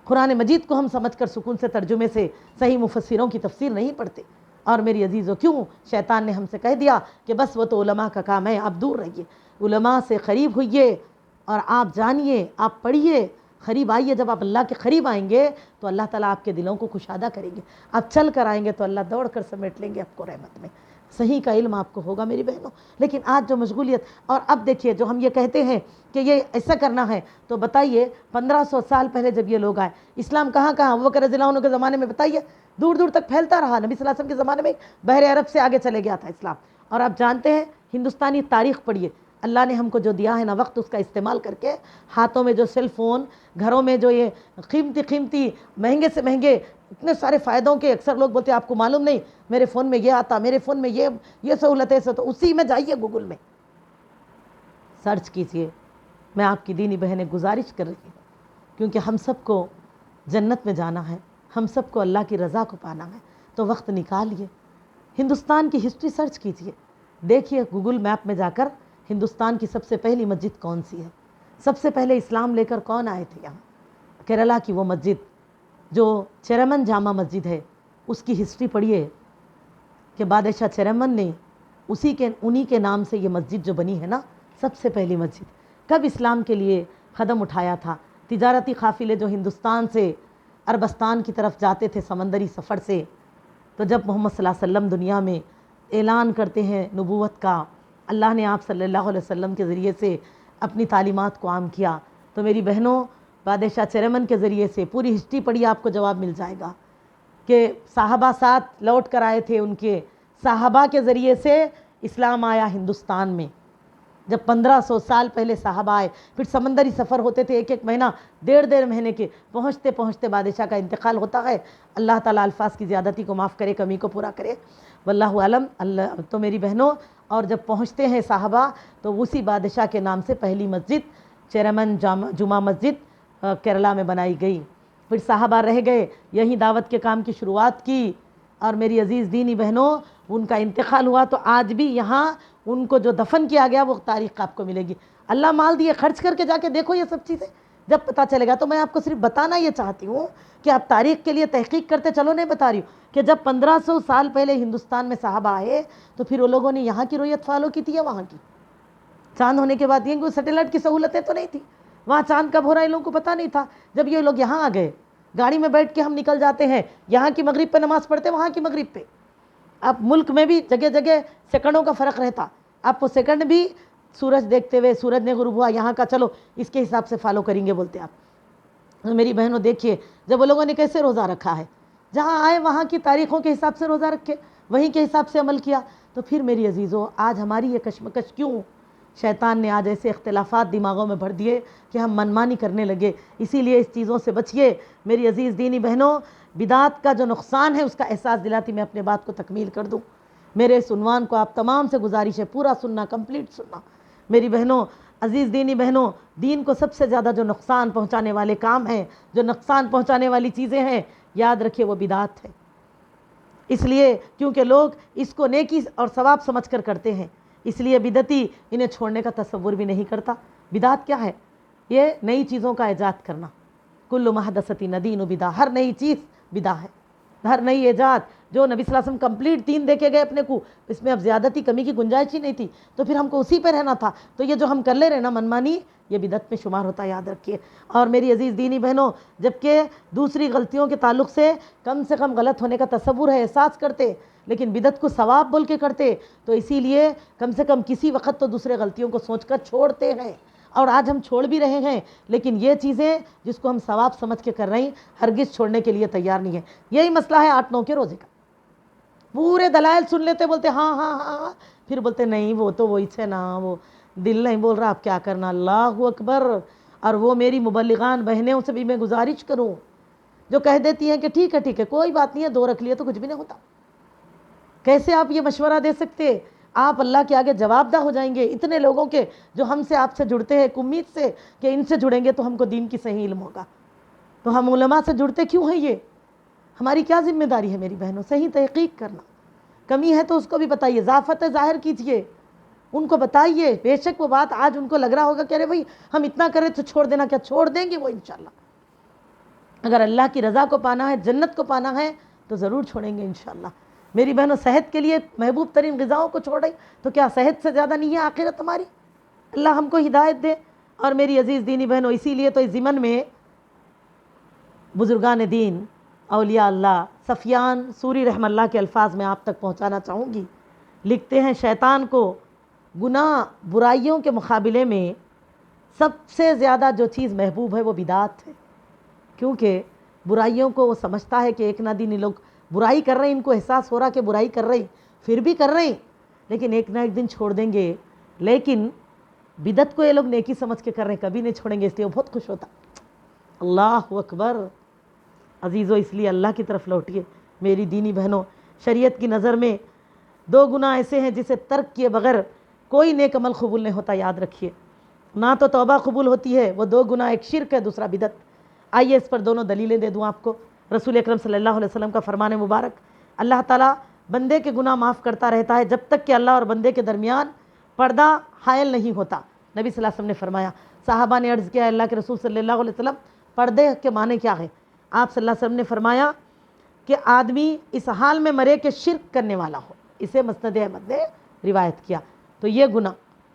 قرآن مجید کو ہم سمجھ کر سکون سے ترجمے سے صحیح مفسروں کی تفسیر نہیں پڑھتے۔ اور میری عزیزوں، کیوں شیطان نے ہم سے کہہ دیا کہ بس وہ تو علماء کا کام ہے، آپ دور رہیے، علماء سے قریب ہوئیے اور آپ جانیے، آپ پڑھیے، قریب آئیے۔ جب آپ اللہ کے قریب آئیں گے تو اللہ تعالیٰ آپ کے دلوں کو کشادہ کریں گے، آپ چل کر آئیں گے تو اللہ دوڑ کر سمیٹ لیں گے آپ کو رحمت میں، صحیح کا علم آپ کو ہوگا میری بہنوں۔ لیکن آج جو مشغولیت، اور اب دیکھیے جو ہم یہ کہتے ہیں کہ یہ ایسا کرنا ہے، تو بتائیے 1500 سال پہلے جب یہ لوگ آئے، اسلام کہاں کہاں، ابوبکر رضی اللہ عنہ کے زمانے میں بتائیے دور دور تک پھیلتا رہا، نبی صلی اللہ علیہ وسلم کے زمانے میں بحر عرب سے آگے چلے گیا تھا اسلام۔ اور آپ جانتے ہیں ہندوستانی تاریخ پڑھیے، اللہ نے ہم کو جو دیا ہے نا وقت، اس کا استعمال کر کے ہاتھوں میں جو سیل فون، گھروں میں جو یہ قیمتی مہنگے سے مہنگے اتنے سارے فائدوں کے، اکثر لوگ بولتے ہیں آپ کو معلوم نہیں میرے فون میں یہ آتا، میرے فون میں یہ سہولت ہے، تو اسی میں جائیے گوگل میں سرچ کیجئے۔ میں آپ کی دینی بہنیں گزارش کر رہی ہوں، کیونکہ ہم سب کو جنت میں جانا ہے، ہم سب کو اللہ کی رضا کو پانا ہے، تو وقت نکالیے، ہندوستان کی ہسٹری سرچ کیجئے، دیکھیے گوگل میپ میں جا کر ہندوستان کی سب سے پہلی مسجد کون سی ہے، سب سے پہلے اسلام لے کر کون آئے تھے یہاں۔ کیرلا کی وہ مسجد جو چیرمن جامع مسجد ہے، اس کی ہسٹری پڑھیے کہ بادشاہ چیرمن نے انہی کے نام سے یہ مسجد جو بنی ہے نا، سب سے پہلی مسجد، کب اسلام کے لیے قدم اٹھایا تھا۔ تجارتی قافلے جو ہندوستان سے عربستان کی طرف جاتے تھے سمندری سفر سے، تو جب محمد صلی اللہ علیہ وسلم دنیا میں اعلان کرتے ہیں نبوت کا، اللہ نے آپ صلی اللہ علیہ وسلم کے ذریعے سے اپنی تعلیمات کو عام کیا، تو میری بہنوں بادشاہ چیرمن کے ذریعے سے پوری ہسٹری پڑھی، آپ کو جواب مل جائے گا کہ صحابہ ساتھ لوٹ کر آئے تھے، ان کے صحابہ کے ذریعے سے اسلام آیا ہندوستان میں۔ جب 1500 سال پہلے صحابہ آئے، پھر سمندری سفر ہوتے تھے، ایک مہینہ 1.5 مہینے کے، پہنچتے پہنچتے بادشاہ کا انتقال ہوتا ہے۔ اللہ تعالیٰ الفاظ کی زیادتی کو معاف کرے، کمی کو پورا کرے، واللہ عالم۔ اللہ تو میری بہنوں، اور جب پہنچتے ہیں صحابہ تو اسی بادشاہ کے نام سے پہلی مسجد چیرمن جمعہ مسجد کیرلا میں بنائی گئی۔ پھر صحابہ رہ گئے، یہیں دعوت کے کام کی شروعات کی، اور میری عزیز دینی بہنوں ان کا انتقال ہوا تو آج بھی یہاں ان کو جو دفن کیا گیا وہ تاریخ آپ کو ملے گی۔ اللہ مال دیے، خرچ کر کے جا کے دیکھو یہ سب چیزیں، جب پتہ چلے گا۔ تو میں آپ کو صرف بتانا یہ چاہتی ہوں کہ آپ تاریخ کے لیے تحقیق کرتے چلو، نہیں بتا رہی ہوں کہ جب 1500 سال پہلے ہندوستان میں صحابہ آئے تو پھر وہ لوگوں نے یہاں کی رویت فالو کی تھی یا وہاں کی؟ چاند ہونے کے بعد یہ کوئی سیٹلائٹ کی سہولتیں تو نہیں تھی، وہاں چاند کب ہو رہا ہے لوگوں کو پتہ نہیں تھا۔ جب یہ لوگ یہاں آ گئے، گاڑی میں بیٹھ کے ہم نکل جاتے ہیں، یہاں کی مغرب پہ نماز پڑھتے، وہاں کی مغرب پہ۔ اب ملک میں بھی جگہ جگہ سیکنڈوں کا فرق رہتا، آپ کو سیکنڈ بھی سورج دیکھتے ہوئے، سورج نے غروب ہوا یہاں کا، چلو اس کے حساب سے فالو کریں گے بولتے آپ۔ میری بہنوں دیکھیے جب وہ لوگوں نے کیسے روزہ رکھا ہے، جہاں آئے وہاں کی تاریخوں کے حساب سے روزہ رکھے، وہیں کے حساب سے عمل کیا۔ تو پھر میری عزیزوں آج ہماری یہ کشمکش کیوں؟ شیطان نے آج ایسے اختلافات دماغوں میں بھر دیے کہ ہم منمانی کرنے لگے۔ اسی لیے اس چیزوں سے بچیے میری عزیز دینی بہنوں۔ بدعات کا جو نقصان ہے اس کا احساس دلاتی میں اپنے بات کو تکمیل کر دوں۔ میرے اس عنوان کو آپ تمام سے گزارش ہے پورا سننا، کمپلیٹ سننا میری بہنوں، عزیز دینی بہنوں۔ دین کو سب سے زیادہ جو نقصان پہنچانے والے کام ہیں، جو نقصان پہنچانے والی چیزیں ہیں، یاد رکھیے وہ بدعات ہے۔ اس لیے کیونکہ لوگ اس کو نیکی اور ثواب سمجھ کر کرتے ہیں، اس لیے بدعتی انہیں چھوڑنے کا تصور بھی نہیں کرتا۔ بدعت کیا ہے؟ یہ نئی چیزوں کا ایجاد کرنا۔ کل محدثۃ دین بدعہ، ہر نئی چیز بدعہ ہے، ہر نئی ایجاد جو نبی صلی اللہ علیہ وسلم کمپلیٹ دین دے کے گئے اپنے کو، اس میں اب زیادتی کمی کی گنجائش ہی نہیں تھی، تو پھر ہم کو اسی پہ رہنا تھا۔ تو یہ جو ہم کر لے رہے نا منمانی، یہ بدعت میں شمار ہوتا ہے، یاد رکھیے۔ اور میری عزیز دینی بہنوں، جبکہ دوسری غلطیوں کے تعلق سے کم غلط ہونے کا تصور ہے، احساس کرتے، لیکن بدعت کو ثواب بول کے کرتے، تو اسی لیے کم سے کم کسی وقت تو دوسرے غلطیوں کو سوچ کر چھوڑتے ہیں، اور آج ہم چھوڑ بھی رہے ہیں، لیکن یہ چیزیں جس کو ہم ثواب سمجھ کے کر رہے ہیں ہرگز چھوڑنے کے لیے تیار نہیں ہیں۔ یہی مسئلہ ہے 8-9 کے روزے کا، پورے دلائل سن لیتے، بولتے ہاں ہاں ہاں، پھر بولتے نہیں وہ تو وہی سے نا، وہ دل نہیں بول رہا، اب کیا کرنا، اللہ اکبر۔ اور وہ میری مبلغان بہنیں سے بھی میں گزارش کروں جو کہہ دیتی ہیں کہ ٹھیک ہے کوئی بات نہیں ہے، 2 رکھ لیے تو کچھ بھی نہیں ہوتا، کیسے آپ یہ مشورہ دے سکتے؟ آپ اللہ کے آگے جواب دہ ہو جائیں گے اتنے لوگوں کے جو ہم سے آپ سے جڑتے ہیں ایک امید سے کہ ان سے جڑیں گے تو ہم کو دین کی صحیح علم ہوگا، تو ہم علماء سے جڑتے کیوں ہیں؟ یہ ہماری کیا ذمہ داری ہے میری بہنوں؟ صحیح تحقیق کرنا، کمی ہے تو اس کو بھی بتائیے، ضعفت ظاہر کیجئے، ان کو بتائیے، بے شک وہ بات آج ان کو لگ رہا ہوگا کہ ارے بھائی ہم اتنا کریں تو چھوڑ دینا، کیا چھوڑ دیں گے وہ انشاءاللہ؟ اگر اللہ کی رضا کو پانا ہے، جنت کو پانا ہے تو ضرور چھوڑیں گے انشاءاللہ۔ میری بہنوں، صحت کے لیے محبوب ترین غذاؤں کو چھوڑ رہی تو کیا صحت سے زیادہ نہیں ہے آخرت ہماری؟ اللہ ہم کو ہدایت دے۔ اور میری عزیز دینی بہنوں، اسی لیے تو اس ضمن میں بزرگان دین، اولیاء اللہ، سفیان سوری رحمہ اللہ کے الفاظ میں آپ تک پہنچانا چاہوں گی۔ لکھتے ہیں شیطان کو گناہ برائیوں کے مقابلے میں سب سے زیادہ جو چیز محبوب ہے وہ بدعت ہے، کیونکہ برائیوں کو وہ سمجھتا ہے کہ ایک نہ دن لوگ برائی کر رہے ہیں، ان کو احساس ہو رہا کہ برائی کر رہے ہیں، پھر بھی کر رہے ہیں، لیکن ایک نہ ایک دن چھوڑ دیں گے۔ لیکن بدعت کو یہ لوگ نیکی سمجھ کے کر رہے ہیں، کبھی نہیں چھوڑیں گے، اس لیے وہ بہت خوش ہوتا۔ اللہ اکبر۔ عزیزو، اس لیے اللہ کی طرف لوٹیے میری دینی بہنوں۔ شریعت کی نظر میں 2 گناہ ایسے ہیں جسے ترک کیے بغیر کوئی نیک عمل قبول نہیں ہوتا، یاد رکھیے۔ نہ تو توبہ قبول ہوتی ہے، وہ 2 گناہ، ایک شرک ہے، دوسرا بدعت۔ آئیے اس پر دونوں دلیلیں دے دوں آپ کو۔ رسول اکرم صلی اللہ علیہ وسلم کا فرمان مبارک، اللہ تعالیٰ بندے کے گناہ معاف کرتا رہتا ہے جب تک کہ اللہ اور بندے کے درمیان پردہ حائل نہیں ہوتا۔ نبی صلی اللہ علیہ وسلم نے فرمایا، صحابہ نے عرض کیا اللہ کے رسول صلی اللہ علیہ وسلم پردے کے معنی کیا ہے؟ آپ صلی اللہ علیہ وسلم نے فرمایا کہ آدمی اس حال میں مرے کہ شرک کرنے والا ہو۔ اسے مسند احمد نے روایت کیا۔ تو یہ گناہ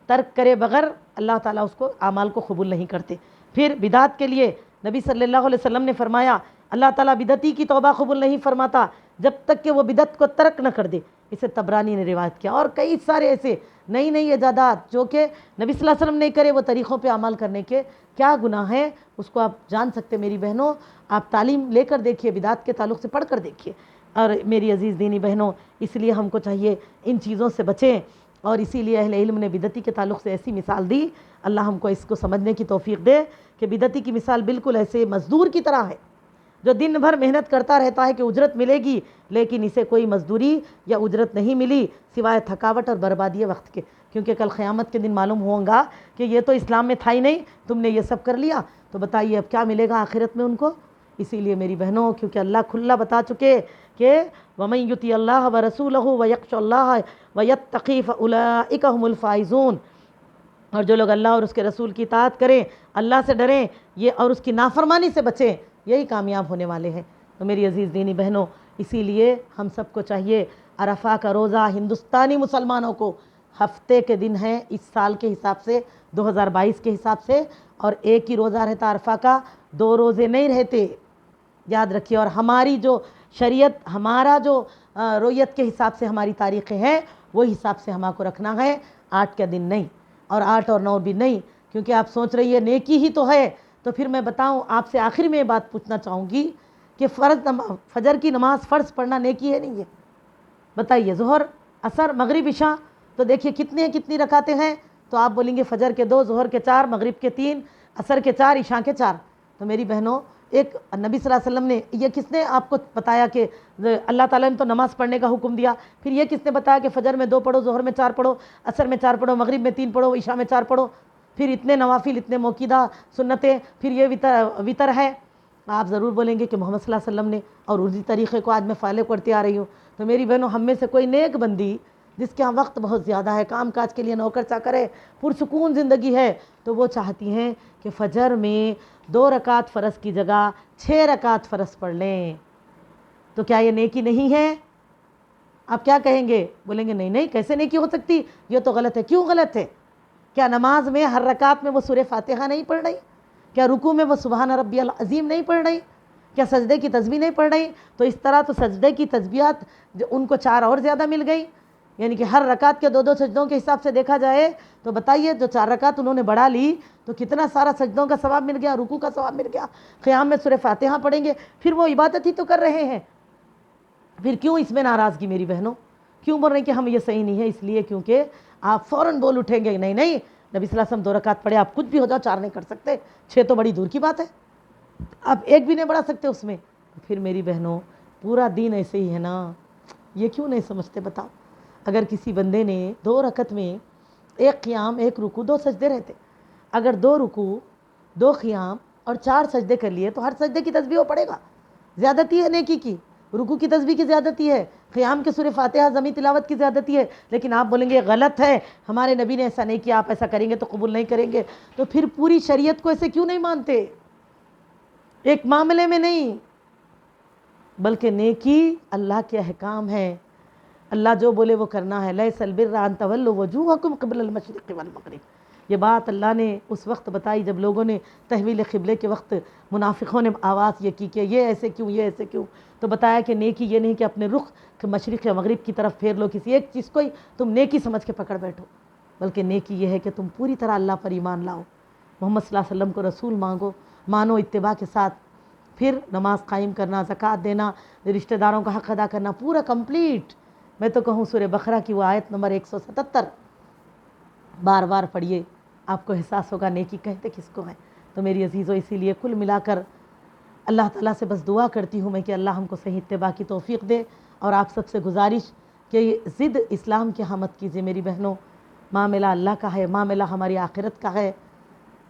ترک کرے بغیر اللہ تعالیٰ اس کو اعمال کو قبول نہیں کرتے۔ پھر بدعت کے لیے نبی صلی اللہ علیہ وسلم نے فرمایا اللہ تعالیٰ بدعتی کی توبہ قبول نہیں فرماتا جب تک کہ وہ بدعت کو ترک نہ کر دے۔ اسے طبرانی نے روایت کیا۔ اور کئی سارے ایسے نئی نئی ایجادات جو کہ نبی صلی اللہ علیہ وسلم نہیں کرے، وہ طریقوں پہ عمل کرنے کے کیا گناہ ہیں اس کو آپ جان سکتے۔ میری بہنوں، آپ تعلیم لے کر دیکھیے، بدعت کے تعلق سے پڑھ کر دیکھیے۔ اور میری عزیز دینی بہنوں، اس لیے ہم کو چاہیے ان چیزوں سے بچیں، اور اسی لیے اہل علم نے بدعتی کے تعلق سے ایسی مثال دی، اللہ ہم کو اس کو سمجھنے کی توفیق دے کہ بدعتی کی مثال بالکل ایسے مزدور کی طرح ہے جو دن بھر محنت کرتا رہتا ہے کہ اجرت ملے گی، لیکن اسے کوئی مزدوری یا اجرت نہیں ملی سوائے تھکاوٹ اور بربادی وقت کے، کیونکہ کل قیامت کے دن معلوم ہوگا کہ یہ تو اسلام میں تھا ہی نہیں، تم نے یہ سب کر لیا، تو بتائیے اب کیا ملے گا آخرت میں ان کو۔ اسی لیے میری بہنوں، کیونکہ اللہ کھلا بتا چکے کہ وَمَن يُطِعِ اللَّهَ وَرَسُولَهُ وَيَخْشَ اللَّهَ وَيَتَّقِي فَأُولَٰئِكَ هُمُ الْفَائِزُونَ، اور جو لوگ اللہ اور اس کے رسول کی اطاعت کریں، اللہ سے ڈریں یہ اور اس کی نافرمانی سے بچیں، یہی کامیاب ہونے والے ہیں۔ تو میری عزیز دینی بہنوں، اسی لیے ہم سب کو چاہیے، عرفہ کا روزہ ہندوستانی مسلمانوں کو ہفتے کے دن ہے اس سال کے حساب سے، 2022 کے حساب سے، اور ایک ہی روزہ رہتا عرفہ کا، 2 روزے نہیں رہتے، یاد رکھیے۔ اور ہماری جو شریعت، ہمارا جو رویت کے حساب سے ہماری تاریخیں ہیں، وہ حساب سے ہمارا کو رکھنا ہے، 8 کا دن نہیں، اور 8 اور 9 بھی نہیں، کیونکہ آپ سوچ رہی ہے نیکی ہی تو ہے۔ تو پھر میں بتاؤں آپ سے، آخر میں یہ بات پوچھنا چاہوں گی کہ فجر کی نماز فرض پڑھنا نیکی ہے نہیں ہے؟ بتائیے، ظہر، عصر، مغرب، عشاء، تو دیکھیے کتنی رکعتیں ہیں، تو آپ بولیں گے فجر کے 2، ظہر کے 4، مغرب کے 3، عصر کے 4، عشاء کے 4۔ تو میری بہنوں، ایک نبی صلی اللہ علیہ وسلم نے یہ کس نے آپ کو بتایا کہ اللہ تعالیٰ نے تو نماز پڑھنے کا حکم دیا، پھر یہ کس نے بتایا کہ فجر میں 2 پڑھو، ظہر میں 4 پڑھو، عصر میں 4 پڑھو، مغرب میں 3 پڑھو، عشاء میں 4 پڑھو، پھر اتنے نوافل، اتنے موقیدہ سنتیں، پھر یہ وطر ہے؟ آپ ضرور بولیں گے کہ محمد صلی اللہ علیہ وسلم نے، اور اسی طریقے کو آج میں فالو کرتے آ رہی ہوں۔ تو میری بہنوں، ہم میں سے کوئی نیک بندی جس کے ہاں وقت بہت زیادہ ہے، کام کاج کے لیے نوکر چاکر ہے، پرسکون زندگی ہے، تو وہ چاہتی ہیں کہ فجر میں 2 رکعت فرض کی جگہ 6 رکعت فرض پڑھ لیں۔ تو کیا یہ نیکی نہیں ہے؟ آپ کیا کہیں گے؟ بولیں گے نہیں، کیسے نیکی ہو سکتی، یہ تو غلط ہے۔ کیوں غلط ہے؟ کیا نماز میں ہر رکعت میں وہ سورہ فاتحہ نہیں پڑھ رہی؟ کیا رکوع میں وہ سبحان ربی العظیم نہیں پڑھ رہی؟ کیا سجدے کی تسبیح نہیں پڑھ رہی؟ تو اس طرح تو سجدے کی تسبیحات ان کو 4 اور زیادہ مل گئی، یعنی کہ ہر رکعت کے 2 سجدوں کے حساب سے دیکھا جائے تو بتائیے جو 4 رکعت انہوں نے بڑھا لی تو کتنا سارا سجدوں کا ثواب مل گیا، رکوع کا ثواب مل گیا، قیام میں سورہ فاتحہ پڑھیں گے، پھر وہ عبادت ہی تو کر رہے ہیں۔ پھر کیوں اس میں ناراضگی میری بہنوں؟ کیوں بول رہے ہیں کہ ہم یہ صحیح نہیں ہے؟ اس لیے کیونکہ آپ فوراً بول اٹھیں گے نہیں نبی صلی اللہ علیہ وسلم 2 رکعت پڑھے، آپ کچھ بھی ہو جاؤ 4 نہیں کر سکتے، 6 تو بڑی دور کی بات ہے، آپ 1 بھی نہیں بڑھا سکتے اس میں۔ پھر میری بہنوں پورا دین ایسے ہی ہے نا، یہ کیوں نہیں سمجھتے بتاؤ؟ اگر کسی بندے نے 2 رکعت میں 1 قیام 1 رکوع 2 سجدے رہتے، اگر 2 رکوع 2 قیام اور 4 سجدے کر لیے تو ہر سجدے کی تسبیح وہ پڑھے گا، زیادتی ہے نیکی کی، رکوع کی تسبیح کی زیادتی ہے، قیام کے سورہ فاتحہ ضمی تلاوت کی زیادتی ہے، لیکن آپ بولیں گے غلط ہے، ہمارے نبی نے ایسا نہیں کیا، آپ ایسا کریں گے تو قبول نہیں کریں گے، تو پھر پوری شریعت کو ایسے کیوں نہیں مانتے؟ ایک معاملے میں نہیں، بلکہ نیکی اللہ کے احکام ہے، اللہ جو بولے وہ کرنا ہے۔ لیس البر ان تولوا وجوہکم قبل المشرق والمغرب، یہ بات اللہ نے اس وقت بتائی جب لوگوں نے تحویل قبلے کے وقت منافقوں نے آواز یہ کی کہ یہ ایسے کیوں، یہ ایسے کیوں، تو بتایا کہ نیکی یہ نہیں کہ اپنے رخ مشرق یا مغرب کی طرف پھیر لو، کسی ایک چیز کو ہی تم نیکی سمجھ کے پکڑ بیٹھو، بلکہ نیکی یہ ہے کہ تم پوری طرح اللہ پر ایمان لاؤ، محمد صلی اللہ علیہ وسلم کو رسول مانو اتباع کے ساتھ، پھر نماز قائم کرنا، زکوٰۃ دینا، رشتہ داروں کا حق ادا کرنا، پورا کمپلیٹ۔ میں تو کہوں سورہ بقرہ کی وہ آیت نمبر 177 بار بار پڑھیے، آپ کو احساس ہوگا نیکی کہتے کس کو ہیں۔ تو میری عزیزوں اسی لیے کل ملا کر اللہ تعالیٰ سے بس دعا کرتی ہوں میں کہ اللہ ہم کو صحیح اتباع کی توفیق دے، اور آپ سب سے گزارش کہ یہ ضد اسلام کی حمد کیجیے میری بہنوں، معاملہ اللہ کا ہے، معاملہ ہماری آخرت کا ہے۔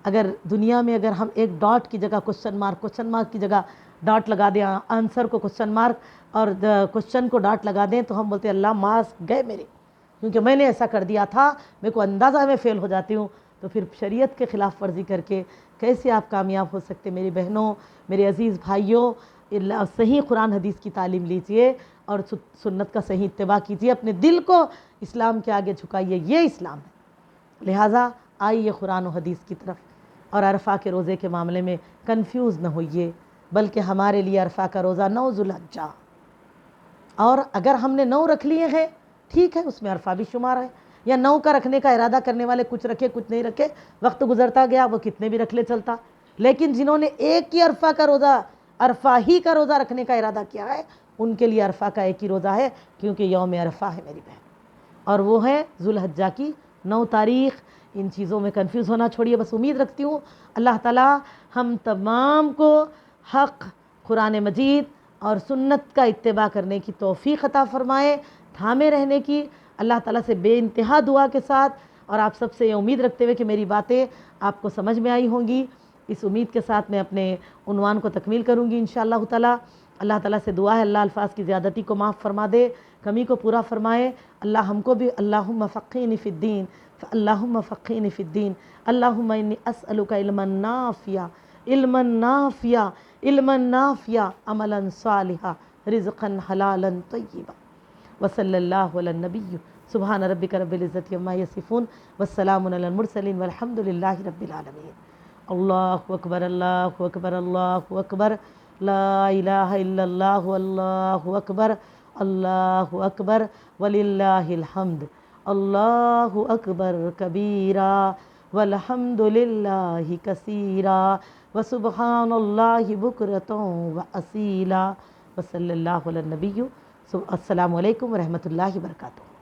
اگر دنیا میں اگر ہم ایک ڈاٹ کی جگہ کوشچن مارک کی جگہ ڈاٹ لگا دیں، آنسر کو کوشچن مارک اور کوشچن کو ڈاٹ لگا دیں تو ہم بولتے ہیں اللہ مارکس گئے میرے، کیونکہ میں نے ایسا کر دیا تھا، میرے کو اندازہ میں فیل ہو جاتی ہوں، تو پھر شریعت کے خلاف ورزی کر کے کیسے آپ کامیاب ہو سکتے؟ میری بہنوں، میرے عزیز بھائیوں، صحیح قرآن حدیث کی تعلیم لیجئے اور سنت کا صحیح اتباع کیجئے، اپنے دل کو اسلام کے آگے جھکائیے، یہ اسلام ہے۔ لہٰذا آئیے قرآن و حدیث کی طرف، اور عرفہ کے روزے کے معاملے میں کنفیوز نہ ہوئیے، بلکہ ہمارے لیے عرفہ کا روزہ 9 ذوالحجہ، اور اگر ہم نے 9 رکھ لیے ہیں ٹھیک ہے، اس میں عرفہ بھی شمار ہے، یا 9 کا رکھنے کا ارادہ کرنے والے کچھ رکھے کچھ نہیں رکھے، وقت گزرتا گیا وہ کتنے بھی رکھ لے چلتا، لیکن جنہوں نے ایک ہی عرفہ ہی کا روزہ رکھنے کا ارادہ کیا ہے، ان کے لیے عرفہ کا ایک ہی روزہ ہے، کیونکہ یوم عرفہ ہے میری بہن، اور وہ ہے ذوالحجہ کی 9 تاریخ۔ ان چیزوں میں کنفیوز ہونا چھوڑیے، بس امید رکھتی ہوں اللہ تعالیٰ ہم تمام کو حق قرآن مجید اور سنت کا اتباع کرنے کی توفیق عطا فرمائے، تھامے رہنے کی۔ اللہ تعالیٰ سے بے انتہا دعا کے ساتھ، اور آپ سب سے یہ امید رکھتے ہوئے کہ میری باتیں آپ کو سمجھ میں آئی ہوں گی، اس امید کے ساتھ میں اپنے عنوان کو تکمیل کروں گی انشاءاللہ تعالیٰ۔ اللہ تعالیٰ سے دعا ہے اللہ الفاظ کی زیادتی کو معاف فرما دے، کمی کو پورا فرمائے، اللہ ہم کو بھی اللہم فقہنی فی الدین، اللہم فقہنی فی الدین، اللہم انی اسألک علما نافعا، علما نافعا، عملا صالحا، رزقا حلالا طیبا، وصلی اللہ علی النبی سبحان ربک رب العزت عما یصفون، والسلام علی المرسلین، والحمد للہ رب العالمین۔ اللہ اکبر، اللہ اکبر، اللہ اکبر، لا الہ الا اللہ، اللہ اکبر، اللہ اکبر، وللہ الحمد، اللہ اکبر کبیرا، والحمد للہ کثیرا، وسبحان اللہ بکرۃ واسیلا، وصلی اللہ علی النبی۔ السلام علیکم ورحمۃ اللہ وبرکاتہ۔